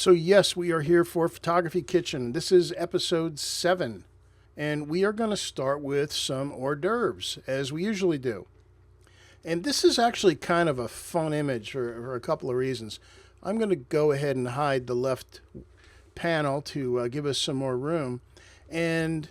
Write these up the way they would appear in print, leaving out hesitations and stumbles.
So yes, we are here for Photography Kitchen. This is episode 7, and we are going to start with some hors d'oeuvres, as we usually do. And this is actually kind of a fun image for a couple of reasons. I'm going to go ahead and hide the left panel to give us some more room. And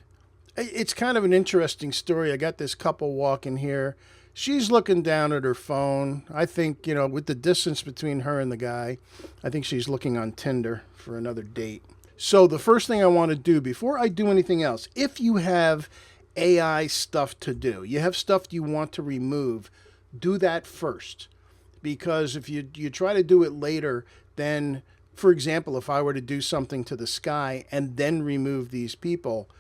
it's kind of an interesting story. I got this couple walking here. She's looking down at her phone. I think, with the distance between her and the guy, I think she's looking on Tinder for another date. So the first thing I want to do before I do anything else, if you have AI stuff to do, you have stuff you want to remove, do that first. Because if you try to do it later, then, for example, if I were to do something to the sky and then remove these people,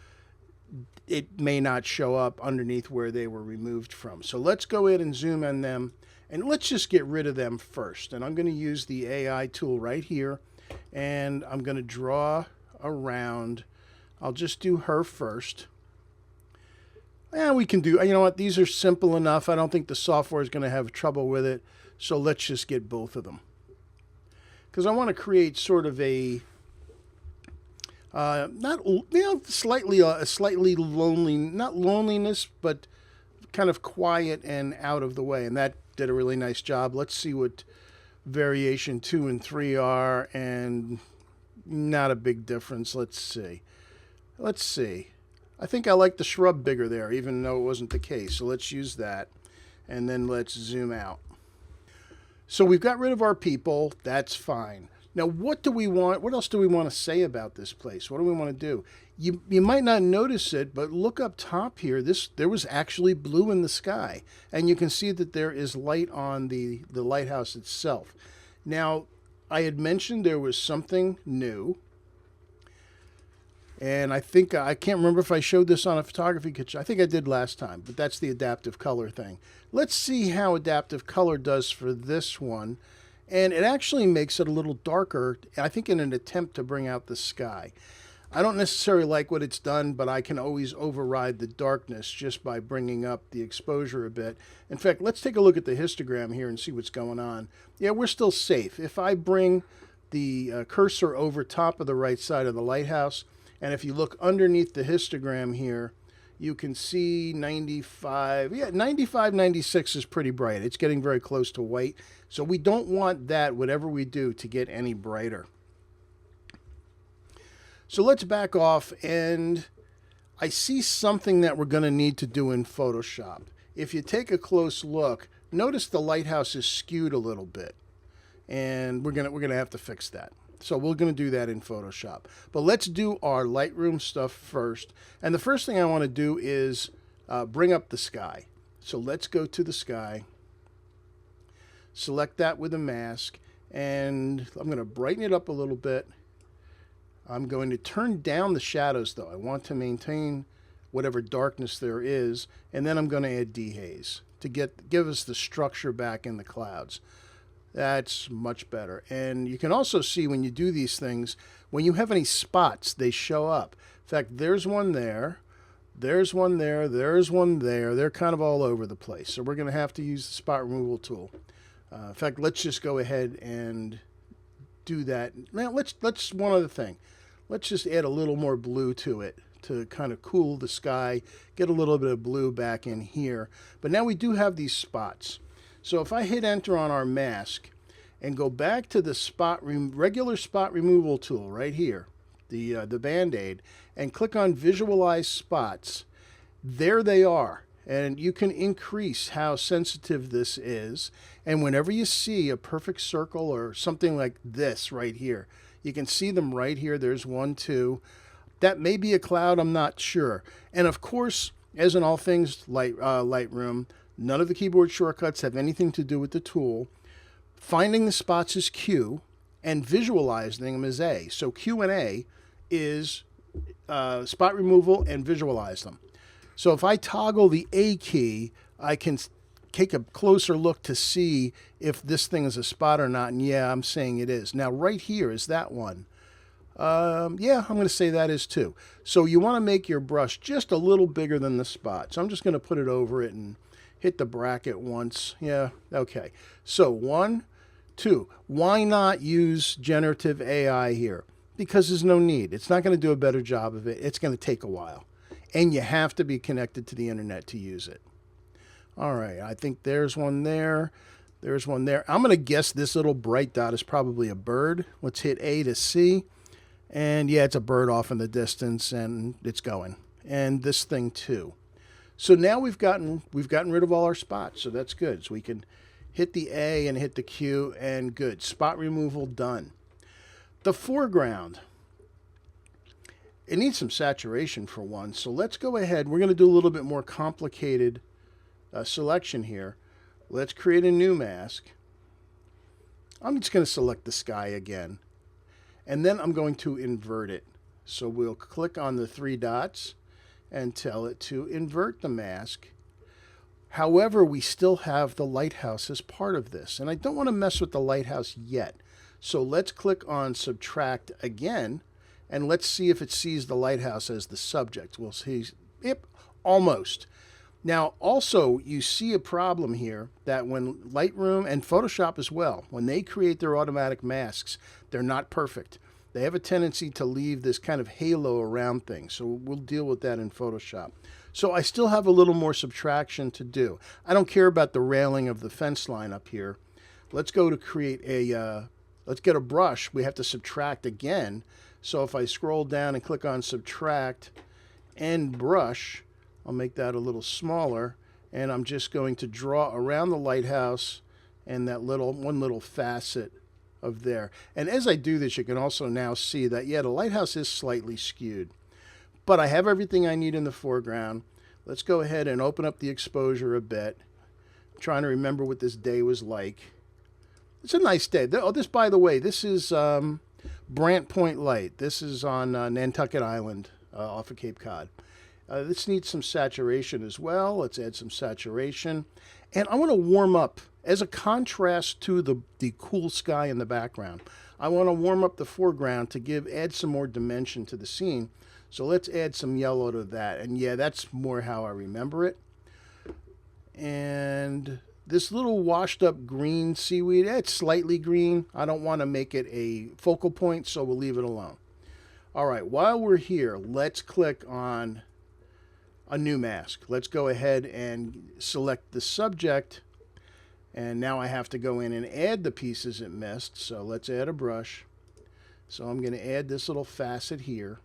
it may not show up underneath where they were removed from. So let's go ahead and zoom on them, and let's just get rid of them first. And I'm going to use the AI tool right here, and I'm going to draw around. I'll just do her first. And we can do, you know what, these are simple enough. I don't think the software is going to have trouble with it. So let's just get both of them. Because I want to create sort of a slightly lonely, not loneliness, but kind of quiet and out of the way. And that did a really nice job. Let's see what variation 2 and 3 are, and not a big difference. Let's see. I think I like the shrub bigger there, even though it wasn't the case. So let's use that, and then let's zoom out. So we've got rid of our people. That's fine. Now, what do we want? What else do we want to say about this place? What do we want to do? You might not notice it, but look up top here. There was actually blue in the sky, and you can see that there is light on the lighthouse itself. Now, I had mentioned there was something new, and I think I can't remember if I showed this on a photography kitchen. I think I did last time, but that's the adaptive color thing. Let's see how adaptive color does for this one. And it actually makes it a little darker, I think in an attempt to bring out the sky. I don't necessarily like what it's done, but I can always override the darkness just by bringing up the exposure a bit. In fact, let's take a look at the histogram here and see what's going on. Yeah, we're still safe. If I bring the cursor over top of the right side of the lighthouse, and if you look underneath the histogram here, you can see 95. Yeah, 95, 96 is pretty bright. It's getting very close to white. So we don't want that, whatever we do, to get any brighter. So let's back off, and I see something that we're going to need to do in Photoshop. If you take a close look, notice the lighthouse is skewed a little bit, and we're gonna have to fix that. So we're going to do that in Photoshop. But let's do our Lightroom stuff first. And the first thing I want to do is bring up the sky. So let's go to the sky. Select that with a mask. And I'm going to brighten it up a little bit. I'm going to turn down the shadows, though. I want to maintain whatever darkness there is. And then I'm going to add dehaze to give us the structure back in the clouds. That's much better. And you can also see when you do these things, when you have any spots, they show up. In fact, there's one there, there's one there, there's one there. They're kind of all over the place. So we're going to have to use the spot removal tool. In fact, let's just go ahead and do that. Now, let's one other thing. Let's just add a little more blue to it to kind of cool the sky, get a little bit of blue back in here. But now we do have these spots. So if I hit enter on our mask and go back to the regular spot removal tool right here, the Band-Aid, and click on visualize spots, there they are. And you can increase how sensitive this is. And whenever you see a perfect circle or something like this right here, you can see them right here. There's 1, 2. That may be a cloud, I'm not sure. And of course, as in all things Lightroom, none of the keyboard shortcuts have anything to do with the tool. Finding the spots is Q, and visualizing them is A. So Q and A is spot removal and visualize them. So if I toggle the A key, I can take a closer look to see if this thing is a spot or not. And yeah, I'm saying it is. Now right here is that one. Yeah, I'm going to say that is too. So you want to make your brush just a little bigger than the spot. So I'm just going to put it over it and hit the bracket once. Yeah, okay. So 1, Two, why not use generative AI here? Because there's no need. It's not going to do a better job of it. It's going to take a while. And you have to be connected to the internet to use it. All right, I think there's one there. There's one there. I'm going to guess this little bright dot is probably a bird. Let's hit A to see. And yeah, it's a bird off in the distance, and it's going. And this thing too. So now we've gotten rid of all our spots, so that's good. So we can hit the A and hit the Q, and good. Spot removal done. The foreground. It needs some saturation for one, so let's go ahead. We're going to do a little bit more complicated selection here. Let's create a new mask. I'm just going to select the sky again, and then I'm going to invert it. So we'll click on the three dots and tell it to invert the mask. However, we still have the lighthouse as part of this, and I don't want to mess with the lighthouse yet. So let's click on subtract again, and let's see if it sees the lighthouse as the subject. We'll see, yep, almost. Now, also, you see a problem here that when Lightroom and Photoshop as well, when they create their automatic masks, they're not perfect. They have a tendency to leave this kind of halo around things. So we'll deal with that in Photoshop. So I still have a little more subtraction to do. I don't care about the railing of the fence line up here. Let's go to create a, let's get a brush. We have to subtract again. So if I scroll down and click on subtract and brush, I'll make that a little smaller, and I'm just going to draw around the lighthouse and that one little facet of there. And as I do this, you can also now see that, yeah, the lighthouse is slightly skewed. But I have everything I need in the foreground. Let's go ahead and open up the exposure a bit. I'm trying to remember what this day was like. It's a nice day. Oh, this, by the way, this is Brant Point Light. This is on Nantucket Island off of Cape Cod. This needs some saturation as well. Let's add some saturation. And I want to warm up, as a contrast to the cool sky in the background, I want to warm up the foreground to add some more dimension to the scene. So let's add some yellow to that. And yeah, that's more how I remember it. And this little washed up green seaweed, it's slightly green. I don't want to make it a focal point, so we'll leave it alone. All right, while we're here, let's click on a new mask. Let's go ahead and select the subject. And now I have to go in and add the pieces it missed. So let's add a brush. So I'm going to add this little facet here.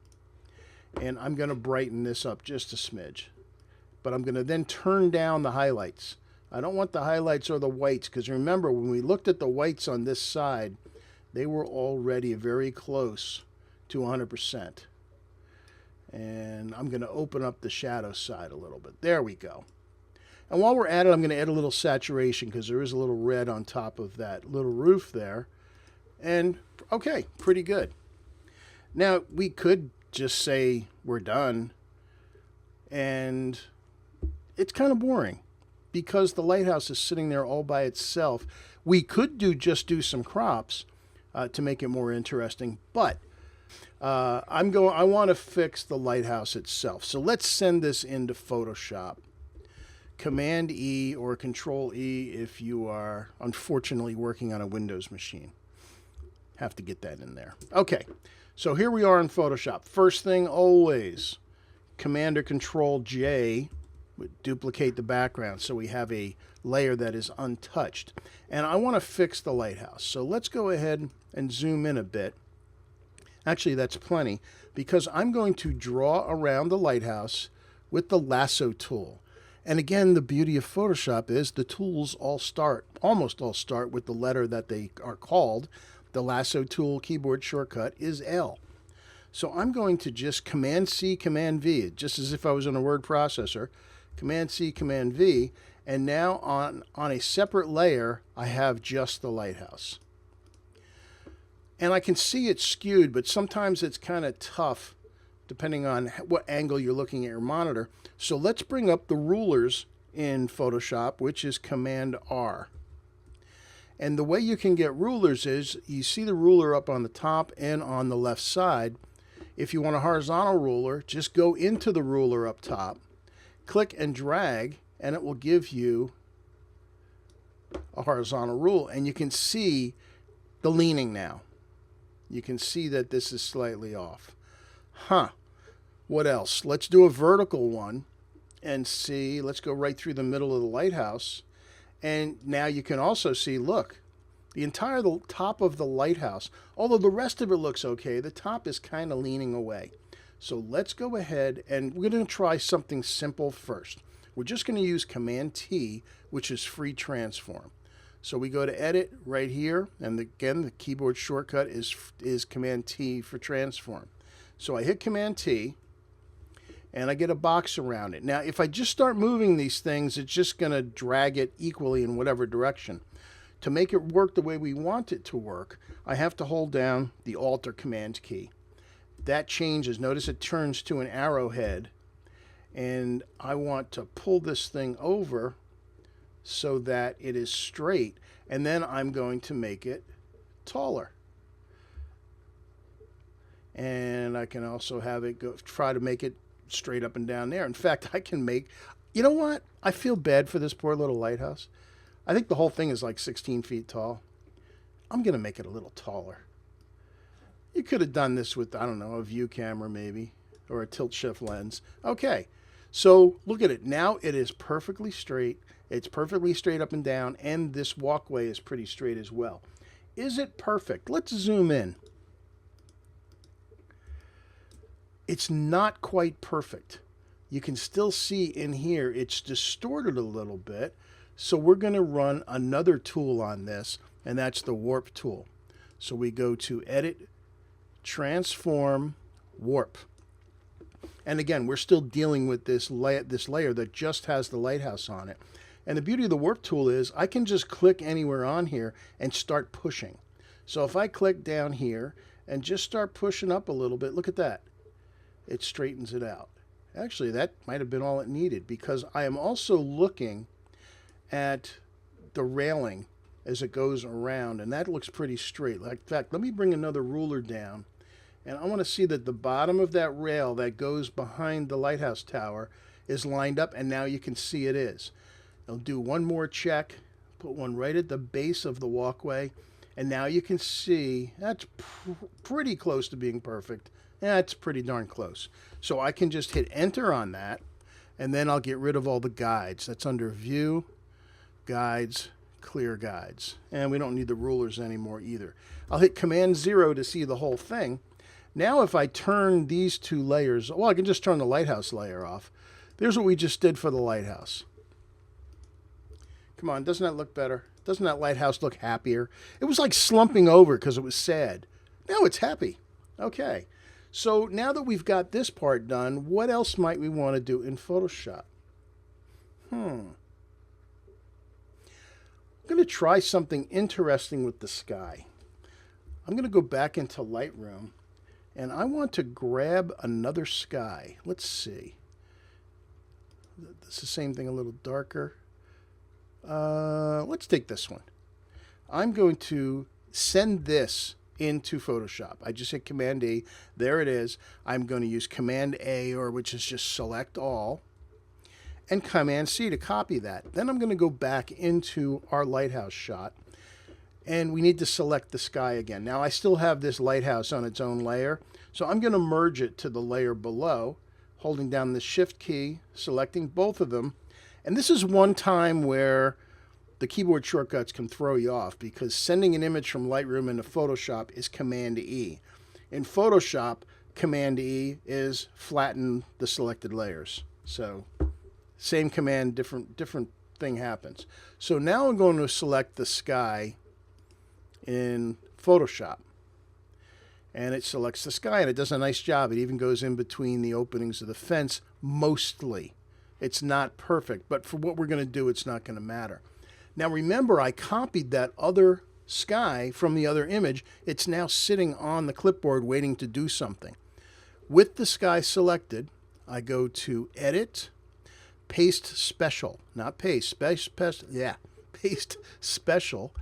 And I'm going to brighten this up just a smidge. But I'm going to then turn down the highlights. I don't want the highlights or the whites, because remember, when we looked at the whites on this side, they were already very close to 100%. And I'm going to open up the shadow side a little bit. There we go. And while we're at it, I'm going to add a little saturation, because there is a little red on top of that little roof there. And okay, pretty good. Now, we could just say we're done, and it's kind of boring because the lighthouse is sitting there all by itself. We could just do some crops to make it more interesting, but I want to fix the lighthouse itself. So let's send this into Photoshop. Command E or Control E if you are unfortunately working on a Windows machine. Have to get that in there. Okay, so here we are in Photoshop. First thing always, Command or Control J would duplicate the background so we have a layer that is untouched. And I want to fix the lighthouse. So let's go ahead and zoom in a bit. Actually, that's plenty, because I'm going to draw around the lighthouse with the lasso tool. And again, the beauty of Photoshop is the tools almost all start with the letter that they are called. The lasso tool keyboard shortcut is L. So I'm going to just Command C, Command V, just as if I was in a word processor. Command C, Command V, and now on a separate layer, I have just the lighthouse. And I can see it's skewed, but sometimes it's kind of tough depending on what angle you're looking at your monitor. So let's bring up the rulers in Photoshop, which is Command R. And the way you can get rulers is you see the ruler up on the top and on the left side. If you want a horizontal ruler, just go into the ruler up top, click and drag, and it will give you a horizontal rule, and you can see the leaning now. You can see that this is slightly off. Huh. What else? Let's do a vertical one and see. Let's go right through the middle of the lighthouse. And now you can also see, look, the entire top of the lighthouse, although the rest of it looks okay, the top is kind of leaning away. So let's go ahead and we're going to try something simple first. We're just going to use Command T, which is free transform. So we go to edit right here, and again, the keyboard shortcut is Command T for transform. So I hit Command T, and I get a box around it. Now, if I just start moving these things, it's just going to drag it equally in whatever direction. To make it work the way we want it to work, I have to hold down the Alt or Command key. That changes. Notice it turns to an arrowhead, and I want to pull this thing over so that it is straight, and then I'm going to make it taller. And I can also have it try to make it straight up and down there. In fact, I can make, you know what? I feel bad for this poor little lighthouse. I think the whole thing is like 16 feet tall. I'm going to make it a little taller. You could have done this with, I don't know, a view camera maybe, or a tilt shift lens. Okay, so look at it. Now it is perfectly straight. It's perfectly straight up and down, and this walkway is pretty straight as well. Is it perfect? Let's zoom in. It's not quite perfect. You can still see in here it's distorted a little bit, so we're going to run another tool on this, and that's the warp tool. So we go to edit, transform, warp. And again, we're still dealing with this layer that just has the lighthouse on it. And the beauty of the warp tool is I can just click anywhere on here and start pushing. So if I click down here and just start pushing up a little bit, look at that. It straightens it out. Actually, that might have been all it needed, because I am also looking at the railing as it goes around, and that looks pretty straight. In fact, let me bring another ruler down, and I want to see that the bottom of that rail that goes behind the lighthouse tower is lined up, and now you can see it is. I'll do one more check, put one right at the base of the walkway, and now you can see that's pretty close to being perfect. That's pretty darn close. So I can just hit enter on that, and then I'll get rid of all the guides. That's under view, guides, clear guides. And we don't need the rulers anymore either. I'll hit Command 0 to see the whole thing. Now if I turn these two layers, well, I can just turn the lighthouse layer off. There's what we just did for the lighthouse. Come on, doesn't that look better? Doesn't that lighthouse look happier? It was like slumping over because it was sad. Now it's happy. Okay. So now that we've got this part done, what else might we want to do in Photoshop? I'm going to try something interesting with the sky. I'm going to go back into Lightroom, and I want to grab another sky. Let's see. It's the same thing, a little darker. Let's take this one. I'm going to send this into Photoshop. I just hit Command E. There it is. I'm going to use Command A, or which is just select all, and Command C to copy that. Then I'm going to go back into our lighthouse shot, and we need to select the sky again. Now I still have this lighthouse on its own layer, so I'm going to merge it to the layer below, holding down the Shift key, selecting both of them. And this is one time where the keyboard shortcuts can throw you off, because sending an image from Lightroom into Photoshop is Command E. In Photoshop, Command E is flatten the selected layers. So same command, different thing happens. So now I'm going to select the sky in Photoshop. And it selects the sky, and it does a nice job. It even goes in between the openings of the fence, mostly. It's not perfect, but for what we're going to do, it's not going to matter. Now remember, I copied that other sky from the other image. It's now sitting on the clipboard waiting to do something. With the sky selected, I go to Edit, Paste Special, not Paste, Paste Special,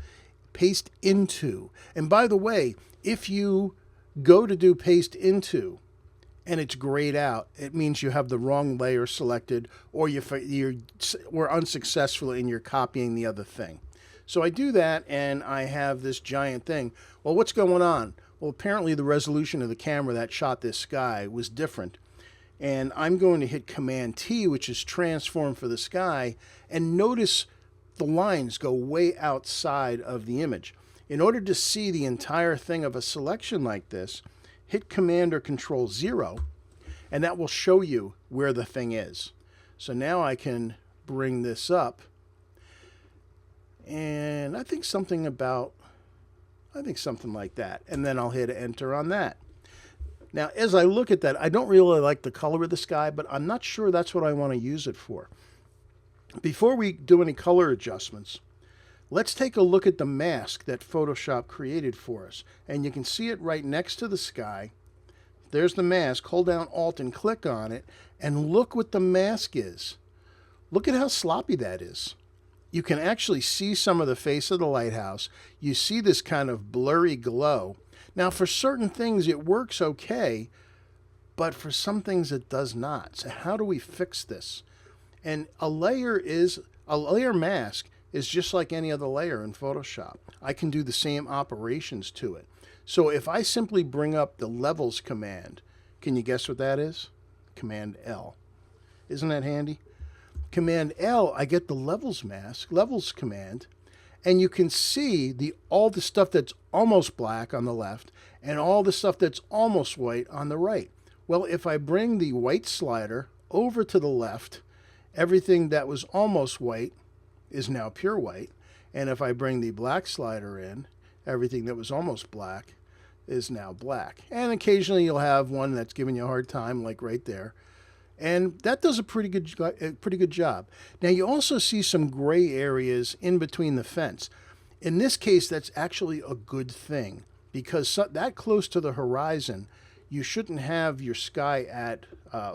Paste Into. And by the way, if you go to do Paste Into and it's grayed out, it means you have the wrong layer selected, or you're unsuccessful in your copying the other thing. So I do that and I have this giant thing. Well, what's going on? Well, apparently the resolution of the camera that shot this sky was different. And I'm going to hit Command T, which is transform for the sky, and notice the lines go way outside of the image. In order to see the entire thing of a selection like this, hit Command or Control 0, and that will show you where the thing is. So now I can bring this up, and I think something like that, and then I'll hit Enter on that. Now, as I look at that, I don't really like the color of the sky, but I'm not sure that's what I want to use it for. Before we do any color adjustments, let's take a look at the mask that Photoshop created for us. And you can see it right next to the sky. There's the mask. Hold down Alt and click on it, and look what the mask is. Look at how sloppy that is. You can actually see some of the face of the lighthouse. You see this kind of blurry glow. Now, for certain things, it works okay, but for some things, it does not. So how do we fix this? And a layer mask is just like any other layer in Photoshop. I can do the same operations to it. So if I simply bring up the Levels command, can you guess what that is? Command L. Isn't that handy? Command L, I get the Levels command, and you can see all the stuff that's almost black on the left and all the stuff that's almost white on the right. Well, if I bring the white slider over to the left, everything that was almost white is now pure white. And if I bring the black slider in, everything that was almost black is now black. And occasionally you'll have one that's giving you a hard time, like right there. And that does a pretty good job. Now you also see some gray areas in between the fence. In this case, that's actually a good thing, because that close to the horizon, you shouldn't have your sky at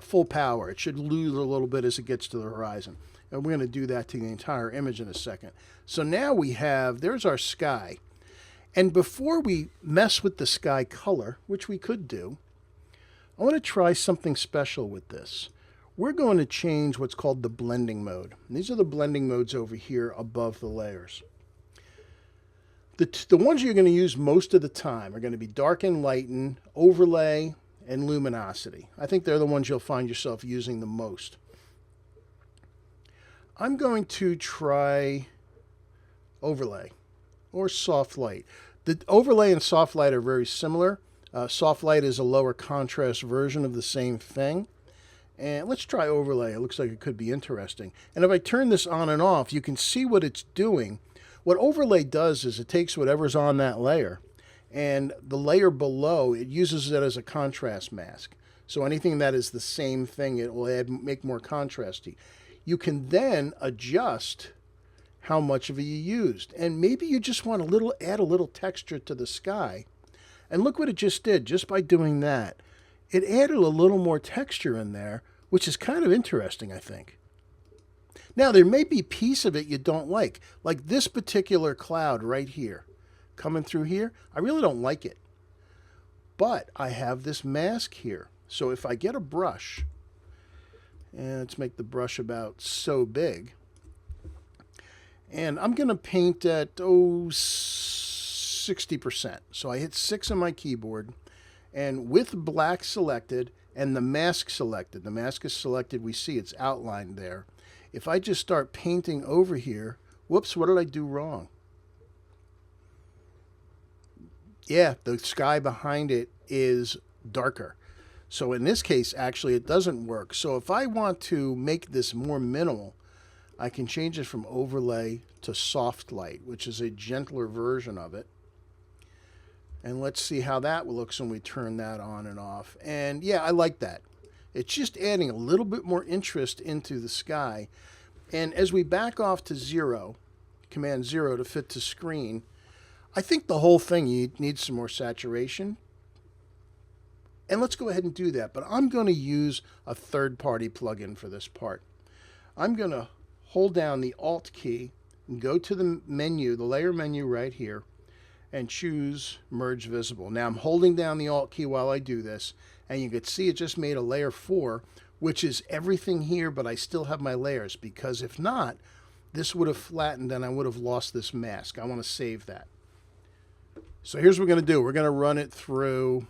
full power. It should lose a little bit as it gets to the horizon. And we're going to do that to the entire image in a second. So now there's our sky. And before we mess with the sky color, which we could do, I want to try something special with this. We're going to change what's called the blending mode. And these are the blending modes over here above the layers. The ones you're going to use most of the time are going to be darken, lighten, overlay, and luminosity. I think they're the ones you'll find yourself using the most. I'm going to try overlay or soft light. The overlay and soft light are very similar. Soft light is a lower contrast version of the same thing. And let's try overlay. It looks like it could be interesting. And if I turn this on and off, you can see what it's doing. What overlay does is it takes whatever's on that layer, and the layer below, it uses it as a contrast mask. So anything that is the same thing, it will make more contrasty. You can then adjust how much of it you used. And maybe you just want add a little texture to the sky. And look what it just did, just by doing that. It added a little more texture in there, which is kind of interesting, I think. Now, there may be a piece of it you don't like this particular cloud right here. Coming through here, I really don't like it. But I have this mask here. So if I get a brush, and let's make the brush about so big, and I'm going to paint at 60%. So I hit 6 on my keyboard, and with black selected and the mask selected, the mask is selected, we see it's outlined there. If I just start painting over here, whoops, what did I do wrong? Yeah, the sky behind it is darker. So in this case, actually, it doesn't work. So if I want to make this more minimal, I can change it from overlay to soft light, which is a gentler version of it. And let's see how that looks when we turn that on and off. And yeah, I like that. It's just adding a little bit more interest into the sky. And as we back off to 0, Command 0 to fit to screen, I think the whole thing needs some more saturation. And let's go ahead and do that. But I'm going to use a third-party plugin for this part. I'm going to hold down the Alt key and go to the menu, the layer menu right here, and choose Merge Visible. Now I'm holding down the Alt key while I do this, and you can see it just made a layer 4, which is everything here, but I still have my layers, because if not, this would have flattened and I would have lost this mask. I want to save that. So here's what we're going to do. We're going to run it through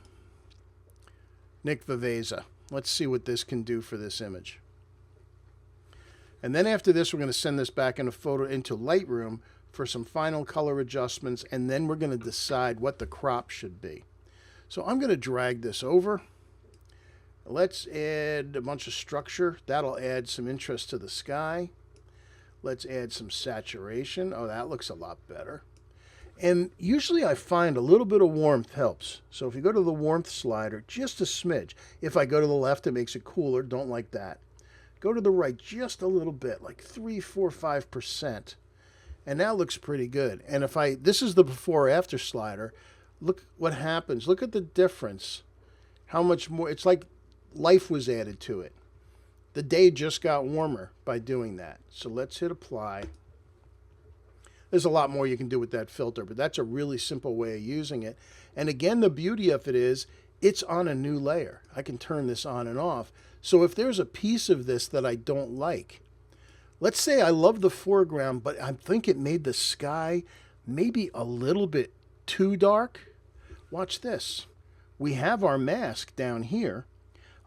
Nick Viveza. Let's see what this can do for this image. And then after this, we're going to send this back into Lightroom for some final color adjustments, and then we're going to decide what the crop should be. So I'm going to drag this over. Let's add a bunch of structure. That'll add some interest to the sky. Let's add some saturation. Oh, that looks a lot better. And usually I find a little bit of warmth helps. So if you go to the warmth slider, just a smidge. If I go to the left, it makes it cooler. Don't like that. Go to the right just a little bit, like 3, 4, 5%. And that looks pretty good. And if this is the before after slider, look what happens. Look at the difference. How much more, it's like life was added to it. The day just got warmer by doing that. So let's hit apply. There's a lot more you can do with that filter, but that's a really simple way of using it. And again, the beauty of it is it's on a new layer. I can turn this on and off. So if there's a piece of this that I don't like, let's say I love the foreground, but I think it made the sky maybe a little bit too dark. Watch this. We have our mask down here.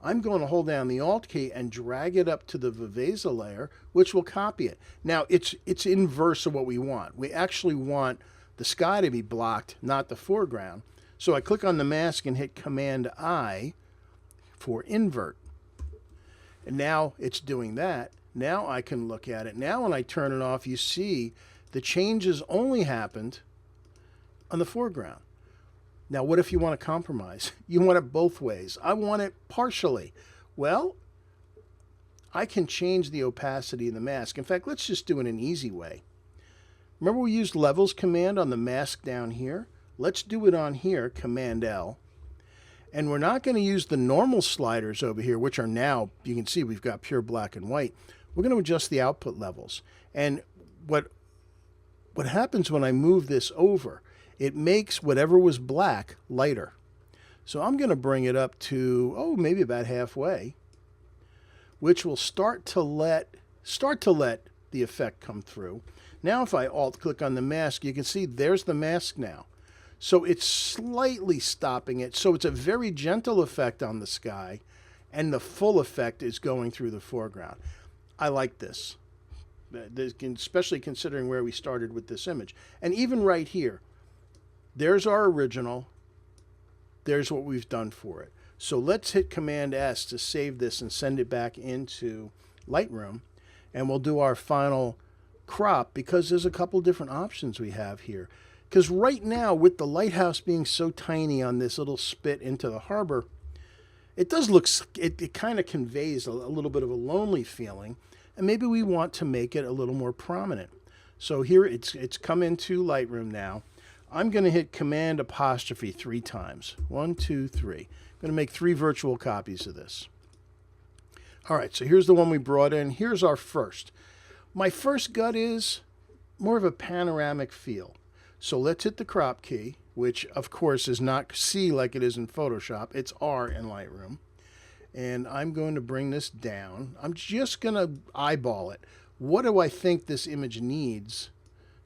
I'm going to hold down the Alt key and drag it up to the Viveza layer, which will copy it. Now, it's inverse of what we want. We actually want the sky to be blocked, not the foreground. So I click on the mask and hit Command-I for invert. And now it's doing that. Now I can look at it. Now when I turn it off, you see the changes only happened on the foreground. Now, what if you want to compromise? You want it both ways. I want it partially. Well, I can change the opacity of the mask. In fact, let's just do it an easy way. Remember we used levels command on the mask down here? Let's do it on here, Command-L. And we're not going to use the normal sliders over here, which are now, you can see we've got pure black and white. We're going to adjust the output levels. And what happens when I move this over, it makes whatever was black lighter. So I'm going to bring it up to, maybe about halfway, which will start to let the effect come through. Now if I Alt-click on the mask, you can see there's the mask now. So it's slightly stopping it. So it's a very gentle effect on the sky, and the full effect is going through the foreground. I like this, especially considering where we started with this image. And even right here, there's our original. There's what we've done for it. So let's hit Command-S to save this and send it back into Lightroom. And we'll do our final crop because there's a couple different options we have here. Because right now, with the lighthouse being so tiny on this little spit into the harbor, it does look, it kind of conveys a little bit of a lonely feeling. And maybe we want to make it a little more prominent. So here it's come into Lightroom now. I'm going to hit Command' 3 times. 1, 2, 3. I'm going to make 3 virtual copies of this. All right, so here's the one we brought in. Here's our first. My first gut is more of a panoramic feel. So let's hit the crop key, which of course is not C like it is in Photoshop. It's R in Lightroom. And I'm going to bring this down. I'm just going to eyeball it. What do I think this image needs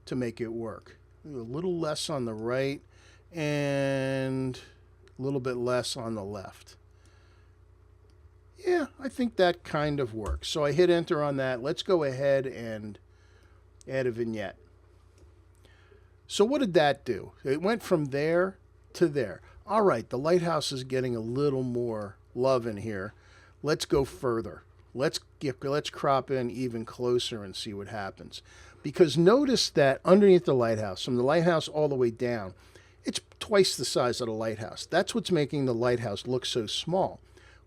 to make it work? A little less on the right and a little bit less on the left. Yeah, I think that kind of works. So I hit enter on that. Let's go ahead and add a vignette. So what did that do? It went from there to there. All right, the lighthouse is getting a little more love in here. Let's go further. Let's crop in even closer and see what happens. Because notice that underneath the lighthouse, from the lighthouse all the way down, it's twice the size of the lighthouse. That's what's making the lighthouse look so small.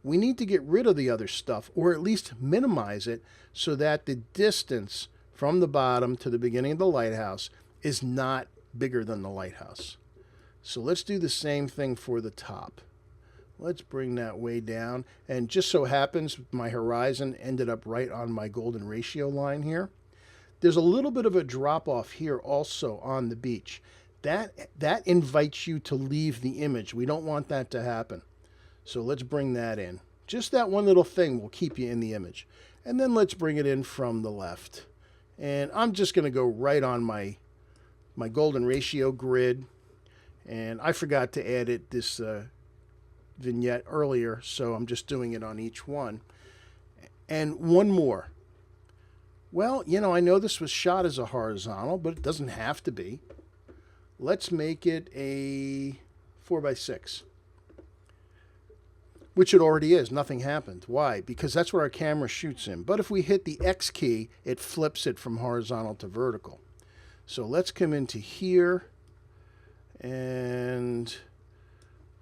We need to get rid of the other stuff, or at least minimize it, so that the distance from the bottom to the beginning of the lighthouse is not bigger than the lighthouse. So let's do the same thing for the top. Let's bring that way down. And just so happens, my horizon ended up right on my golden ratio line here. There's a little bit of a drop off here also on the beach. That invites you to leave the image. We don't want that to happen. So let's bring that in. Just that one little thing will keep you in the image. And then let's bring it in from the left. And I'm just going to go right on my golden ratio grid. And I forgot to edit this vignette earlier, so I'm just doing it on each one. And one more. Well, you know, I know this was shot as a horizontal, but it doesn't have to be. Let's make it a 4x6. Which it already is. Nothing happened. Why? Because that's what our camera shoots in. But if we hit the X key, it flips it from horizontal to vertical. So let's come into here. And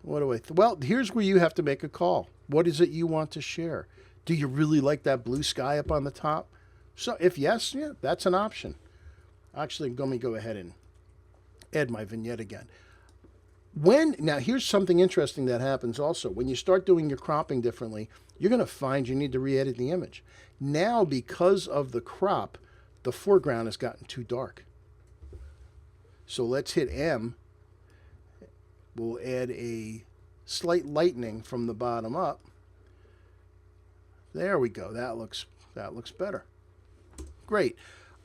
what do I... well, here's where you have to make a call. What is it you want to share? Do you really like that blue sky up on the top? So if yes, yeah, that's an option. Actually, let me go ahead and add my vignette again. Now, here's something interesting that happens also. When you start doing your cropping differently, you're going to find you need to re-edit the image. Now, because of the crop, the foreground has gotten too dark. So let's hit M. We'll add a slight lightening from the bottom up. There we go. That looks better. Great.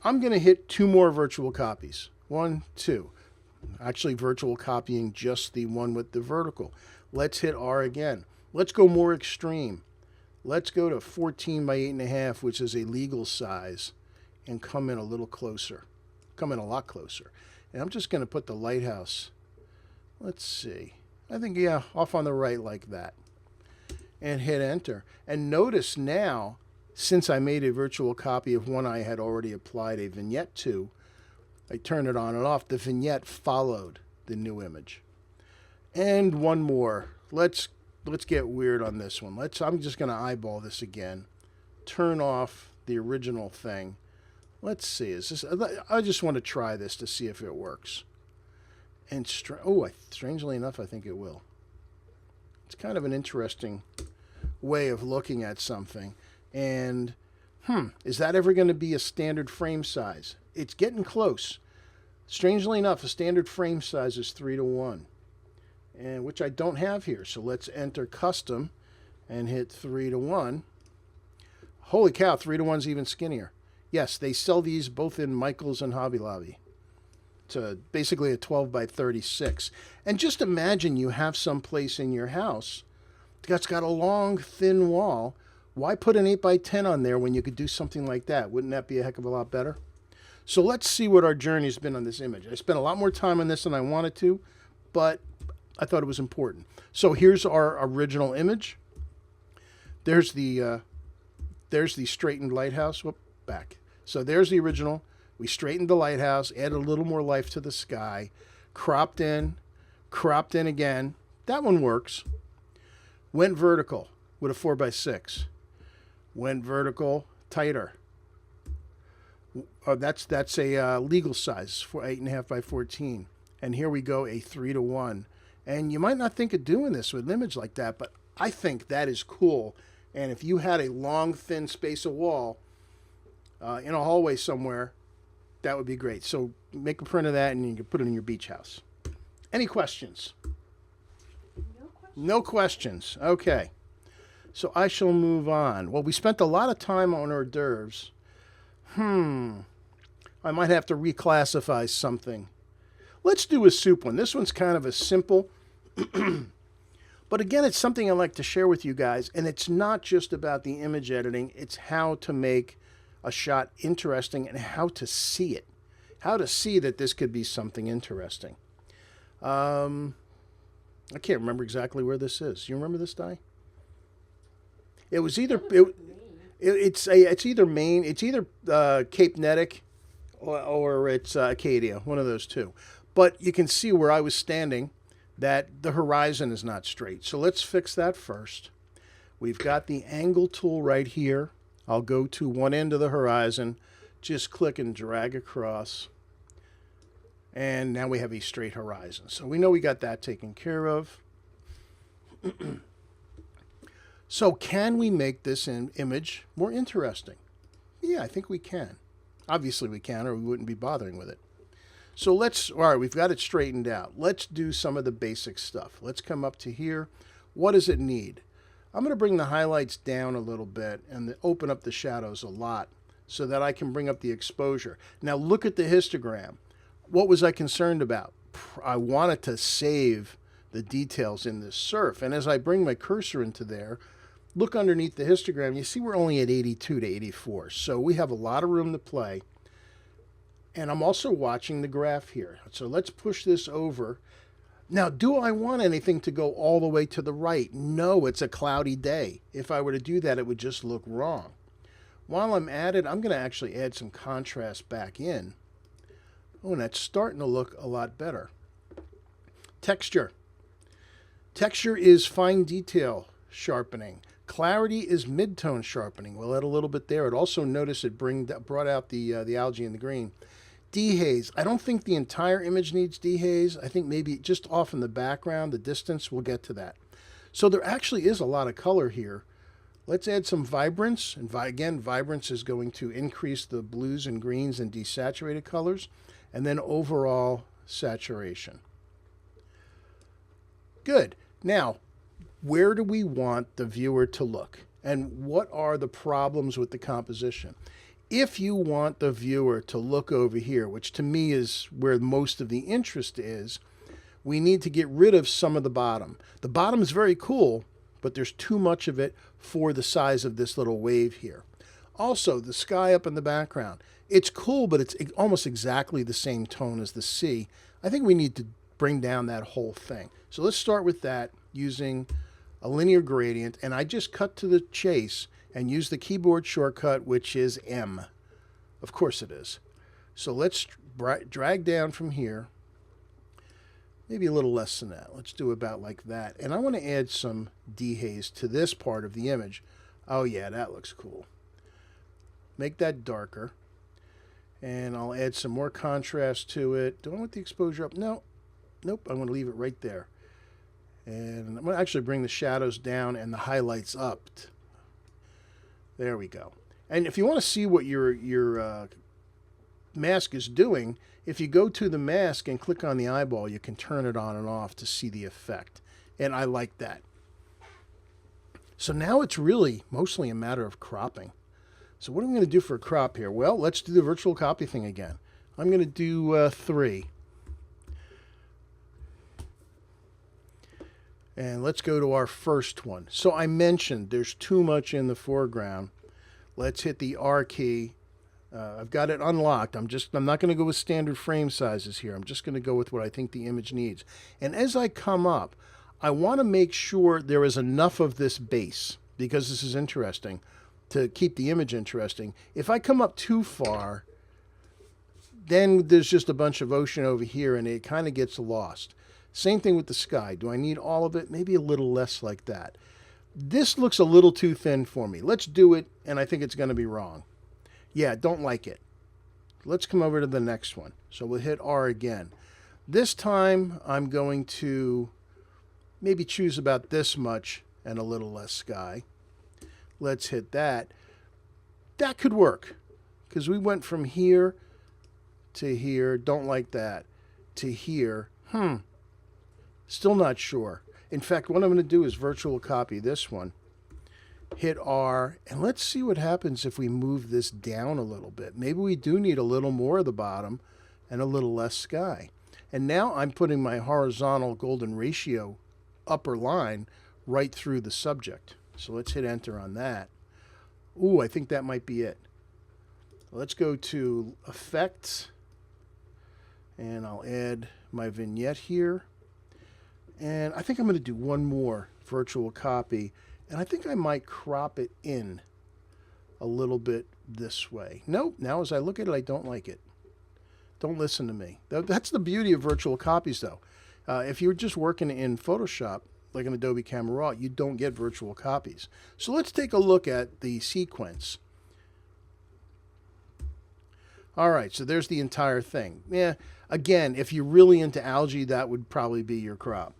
I'm going to hit 2 more virtual copies. 1, 2. Actually, virtual copying just the one with the vertical. Let's hit R again. Let's go more extreme. Let's go to 14 by 8.5, which is a legal size, and come in a little closer. Come in a lot closer. And I'm just going to put the lighthouse. Let's see. I think, yeah, off on the right like that. And hit enter. And notice now, since I made a virtual copy of one I had already applied a vignette to, I turn it on and off. The vignette followed the new image. And one more. Let's get weird on this one. I'm just going to eyeball this again. Turn off the original thing. Let's see. I just want to try this to see if it works. And strangely enough, I think it will. It's kind of an interesting way of looking at something. And is that ever going to be a standard frame size? It's getting close. Strangely enough, a standard frame size is 3:1, and which I don't have here. So let's enter custom and hit 3:1. Holy cow, 3:1 is even skinnier. Yes, they sell these both in Michael's and Hobby Lobby. It's basically a 12 by 36. And just imagine you have some place in your house that's got a long, thin wall. Why put an 8 by 10 on there when you could do something like that? Wouldn't that be a heck of a lot better? So let's see what our journey's been on this image. I spent a lot more time on this than I wanted to, but I thought it was important. So here's our original image. There's the straightened lighthouse. Whoop, back. So there's the original. We straightened the lighthouse, added a little more life to the sky, cropped in again. That one works. Went vertical with a 4x6. Went vertical tighter. That's a legal size for 8.5 by 14. And here we go, a 3:1. And you might not think of doing this with an image like that, but I think that is cool. And if you had a long, thin space of wall in a hallway somewhere, that would be great. So make a print of that and you can put it in your beach house. Any questions? No questions. Okay. So I shall move on. Well, we spent a lot of time on hors d'oeuvres. I might have to reclassify something. Let's do a soup one. This one's kind of a simple, but again, it's something I like to share with you guys. And it's not just about the image editing. It's how to make a shot interesting and how to see it. How to see that this could be something interesting. I can't remember exactly where this is. You remember this, Di? It was either... It's either Maine, it's either Cape Nettic or it's Acadia, one of those two. But you can see where I was standing that the horizon is not straight. So let's fix that first. We've got the angle tool right here. I'll go to one end of the horizon, just click and drag across. And now we have a straight horizon. So we know we got that taken care of. So can we make this image more interesting? Yeah, I think we can. Obviously we can, or we wouldn't be bothering with it. So all right, we've got it straightened out. Let's do some of the basic stuff. Let's come up to here. What does it need? I'm going to bring the highlights down a little bit and open up the shadows a lot so that I can bring up the exposure. Now look at the histogram. What was I concerned about? I wanted to save the details in this surf. And as I bring my cursor into there, look underneath the histogram, you see we're only at 82 to 84. So we have a lot of room to play. And I'm also watching the graph here. So let's push this over. Now, do I want anything to go all the way to the right? No, it's a cloudy day. If I were to do that, it would just look wrong. While I'm at it, I'm going to actually add some contrast back in. Oh, and that's starting to look a lot better. Texture. Texture is fine detail sharpening. Clarity is mid-tone sharpening. We'll add a little bit there. It also, notice it brought out the algae and the green. Dehaze. I don't think the entire image needs dehaze. I think maybe just off in the background, the distance, we'll get to that. So there actually is a lot of color here. Let's add some vibrance. And again, vibrance is going to increase the blues and greens and desaturated colors. And then overall saturation. Good. Now, where do we want the viewer to look? And what are the problems with the composition? If you want the viewer to look over here, which to me is where most of the interest is, we need to get rid of some of the bottom. The bottom is very cool, but there's too much of it for the size of this little wave here. Also, the sky up in the background. It's cool, but it's almost exactly the same tone as the sea. I think we need to bring down that whole thing. So let's start with that using a linear gradient, and I just cut to the chase and use the keyboard shortcut, which is M. Of course it is. So let's drag down from here, maybe a little less than that. Let's do about like that. And I want to add some dehaze to this part of the image. Oh yeah, that looks cool. Make that darker. And I'll add some more contrast to it. Do I want the exposure up? No. Nope, I'm going to leave it right there. And I'm going to actually bring the shadows down and the highlights up. There we go. And if you want to see what your mask is doing, if you go to the mask and click on the eyeball, you can turn it on and off to see the effect. And I like that. So now it's really mostly a matter of cropping. So what am I going to do for a crop here? Well, let's do the virtual copy thing again. I'm going to do 3. And let's go to our first one. So I mentioned there's too much in the foreground. Let's hit the R key. I've got it unlocked. I'm not going to go with standard frame sizes here. I'm just going to go with what I think the image needs. And as I come up, I want to make sure there is enough of this base, because this is interesting, to keep the image interesting. If I come up too far, then there's just a bunch of ocean over here and it kind of gets lost. Same thing with the sky. Do I need all of it? Maybe a little less like that. This looks a little too thin for me. Let's do it, and I think it's going to be wrong. Yeah, don't like it. Let's come over to the next one. So we'll hit R again. This time I'm going to maybe choose about this much and a little less sky. Let's hit that. That could work, because we went from here to here, don't like that, to here. Still not sure. In fact, what I'm going to do is virtual copy this one, hit R, and let's see what happens if we move this down a little bit. Maybe we do need a little more of the bottom and a little less sky. And now I'm putting my horizontal golden ratio upper line right through the subject. So let's hit enter on that. Ooh, I think that might be it. Let's go to Effects, and I'll add my vignette here. And I think I'm going to do one more virtual copy, and I think I might crop it in a little bit this way. Nope, now as I look at it, I don't like it. Don't listen to me. That's the beauty of virtual copies, though. If you're just working in Photoshop, like an Adobe Camera Raw, you don't get virtual copies. So let's take a look at the sequence. All right, so there's the entire thing. Yeah, again, if you're really into algae, that would probably be your crop.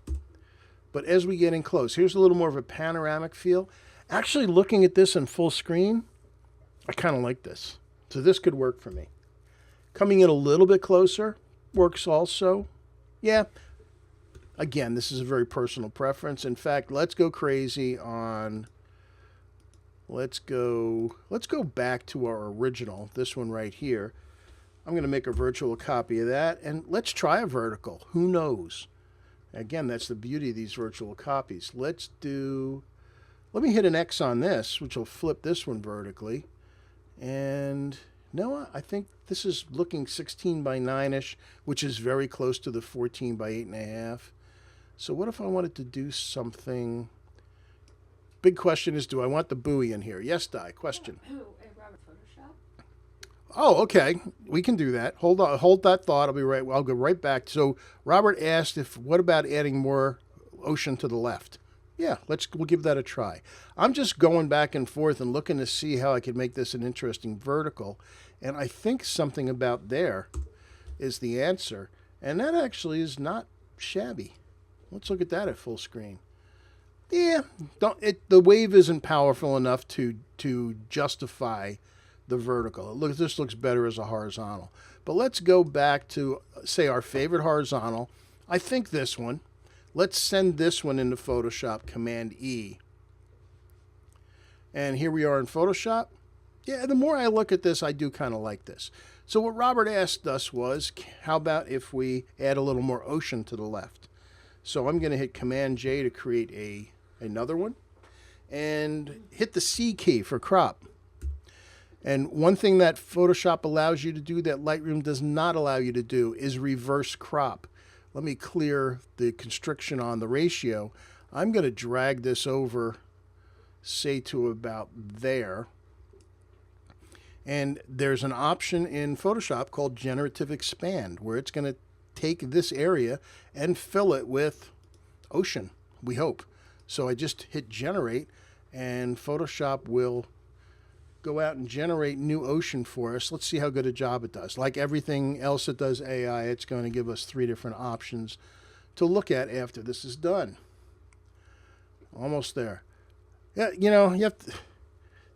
But as we get in close, here's a little more of a panoramic feel. Actually, looking at this in full screen, I kind of like this. So this could work for me. Coming in a little bit closer works also. Yeah, again, this is a very personal preference. In fact, let's go crazy on Let's go back to our original, this one right here. I'm going to make a virtual copy of that, and let's try a vertical. Who knows? Again, that's the beauty of these virtual copies. Let me hit an X on this, which will flip this one vertically. And no, I think this is looking 16 by 9-ish, which is very close to the 14 by 8.5. So what if I wanted to do something? Big question is, do I want the buoy in here? Yes, Di, question. Robert, Photoshop? Oh, okay. We can do that. Hold on, hold that thought. I'll go right back. So Robert asked what about adding more ocean to the left? Yeah, we'll give that a try. I'm just going back and forth and looking to see how I could make this an interesting vertical. And I think something about there is the answer. And that actually is not shabby. Let's look at that at full screen. Yeah, the wave isn't powerful enough to justify the vertical. This looks better as a horizontal. But let's go back to, say, our favorite horizontal. I think this one. Let's send this one into Photoshop, Command E. And here we are in Photoshop. Yeah, the more I look at this, I do kind of like this. So what Robert asked us was, how about if we add a little more ocean to the left? So I'm going to hit Command J to create another one, and hit the C key for crop. And one thing that Photoshop allows you to do that Lightroom does not allow you to do is reverse crop. Let me clear the constriction on the ratio. I'm going to drag this over, say, to about there. And there's an option in Photoshop called Generative Expand, where it's going to take this area and fill it with ocean, we hope. So I just hit Generate, and Photoshop will go out and generate new ocean for us. Let's see how good a job it does. Like everything else that does AI, it's going to give us 3 different options to look at after this is done. Almost there. Yeah, you have to,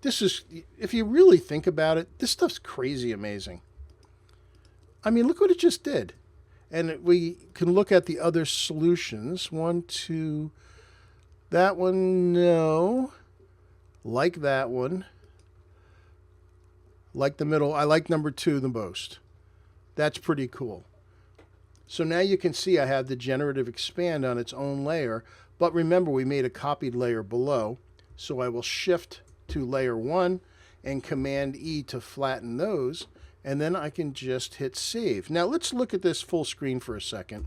this is, if you really think about it, this stuff's crazy amazing. I mean, look what it just did. And we can look at the other solutions. 1, 2, that one, no. Like that one. Like the middle. I like number 2 the most. That's pretty cool. So now you can see I have the generative expand on its own layer. But remember, we made a copied layer below. So I will shift to layer 1 and Command E to flatten those. And then I can just hit save. Now let's look at this full screen for a second,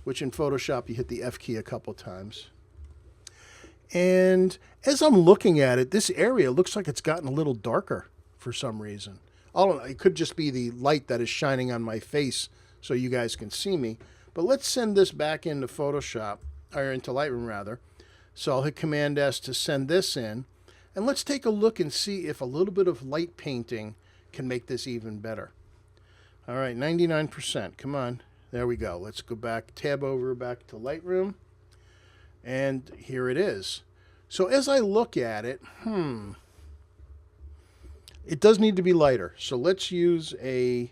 which in Photoshop you hit the F key a couple times. And as I'm looking at it, this area looks like it's gotten a little darker for some reason. I don't know, it could just be the light that is shining on my face so you guys can see me. But let's send this back into Photoshop, or into Lightroom rather. So I'll hit Command S to send this in. And let's take a look and see if a little bit of light painting can make this even better. All right, 99%. Come on. There we go. Let's go back, tab over back to Lightroom. And here it is. So as I look at it, it does need to be lighter. So let's use a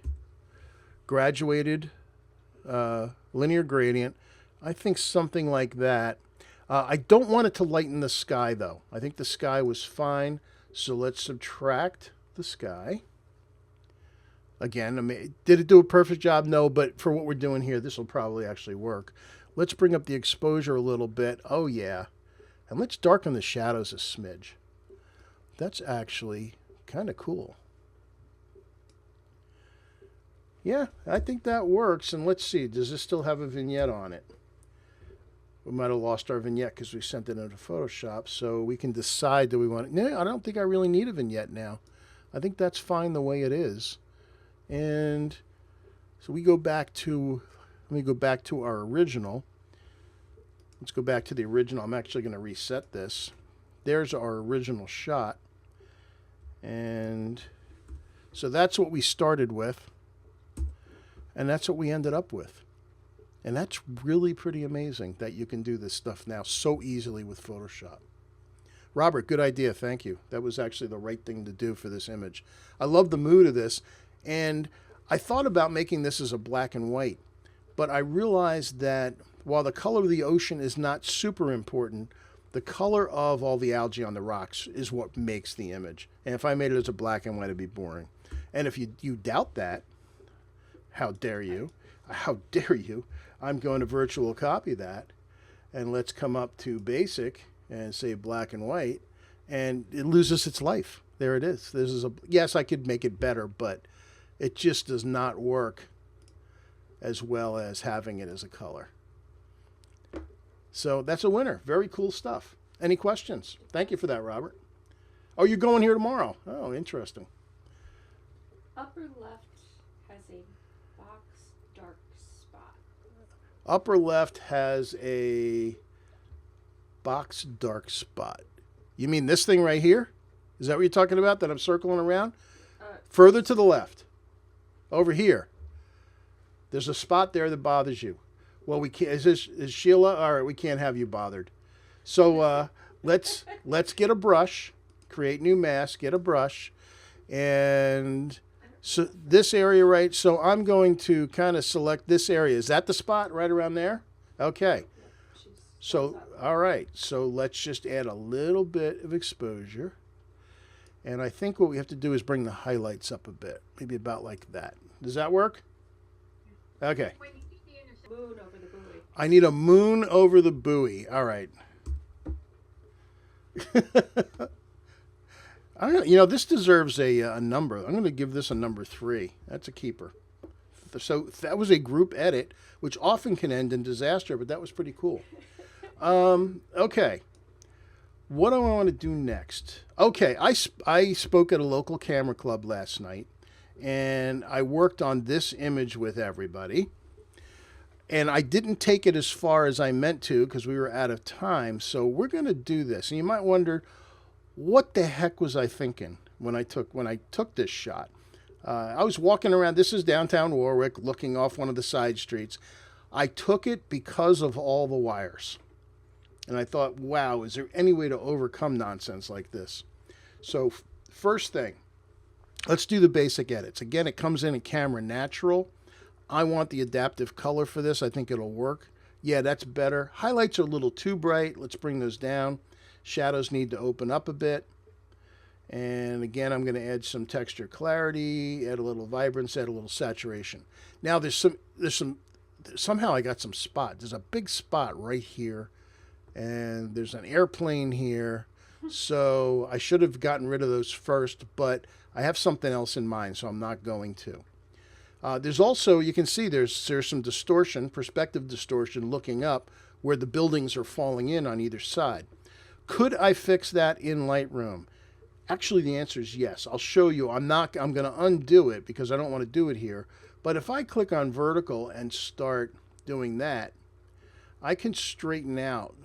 graduated linear gradient. I think something like that. I don't want it to lighten the sky, though. I think the sky was fine. So let's subtract the sky. Again, I mean, did it do a perfect job? No, but for what we're doing here, this will probably actually work. Let's bring up the exposure a little bit. Oh, yeah. And let's darken the shadows a smidge. That's actually kind of cool. Yeah, I think that works. And let's see, does this still have a vignette on it? We might have lost our vignette because we sent it into Photoshop. So we can decide, do we want it? No, I don't think I really need a vignette now. I think that's fine the way it is. And so we go back to, let me go back to our original. Let's go back to the original. I'm actually going to reset this. There's our original shot. And so that's what we started with. And that's what we ended up with. And that's really pretty amazing that you can do this stuff now so easily with Photoshop. Robert, good idea. Thank you. That was actually the right thing to do for this image. I love the mood of this. And I thought about making this as a black and white. But I realized that while the color of the ocean is not super important, The color of all the algae on the rocks is what makes the image. And if I made it as a black and white, it'd be boring. And if you doubt that, how dare you? How dare you? I'm going to virtual copy that. And let's come up to basic and say black and white. And it loses its life. There it is. This is yes, I could make it better, but it just does not work as well as having it as a color. So that's a winner. Very cool stuff. Any questions? Thank you for that, Robert. Oh, you're going here tomorrow. Oh, interesting. Upper left has a box dark spot. Upper left has a box dark spot. You mean this thing right here? Is that what you're talking about that I'm circling around? Further to the left. Over here. There's a spot there that bothers you. Well, we can't. Is Sheila? All right, we can't have you bothered. So let's get a brush, create new mask, get a brush, and so this area, right? So I'm going to kind of select this area. Is that the spot right around there? Okay. So all right. So let's just add a little bit of exposure, and I think what we have to do is bring the highlights up a bit, maybe about like that. Does that work? Okay. Moon over the buoy. I need a moon over the buoy. All right. I don't, this deserves a number. I'm going to give this a number 3. That's a keeper. So that was a group edit, which often can end in disaster, but that was pretty cool. Okay. What do I want to do next? Okay, I spoke at a local camera club last night, and I worked on this image with everybody. And I didn't take it as far as I meant to because we were out of time. So we're going to do this. And you might wonder, what the heck was I thinking when I took this shot? I was walking around. This is downtown Warwick, looking off one of the side streets. I took it because of all the wires. And I thought, wow, is there any way to overcome nonsense like this? So first thing, let's do the basic edits. Again, it comes in camera natural. I want the adaptive color for this. I think it'll work. Yeah, that's better. Highlights are a little too bright. Let's bring those down. Shadows need to open up a bit. And again, I'm going to add some texture clarity, add a little vibrance, add a little saturation. Now somehow I got some spot. There's a big spot right here. And there's an airplane here. So I should have gotten rid of those first, but I have something else in mind, so I'm not going to. There's also, you can see there's some distortion, perspective distortion looking up where the buildings are falling in on either side. Could I fix that in Lightroom? Actually, the answer is yes. I'll show you. I'm going to undo it because I don't want to do it here. But if I click on vertical and start doing that, I can straighten out.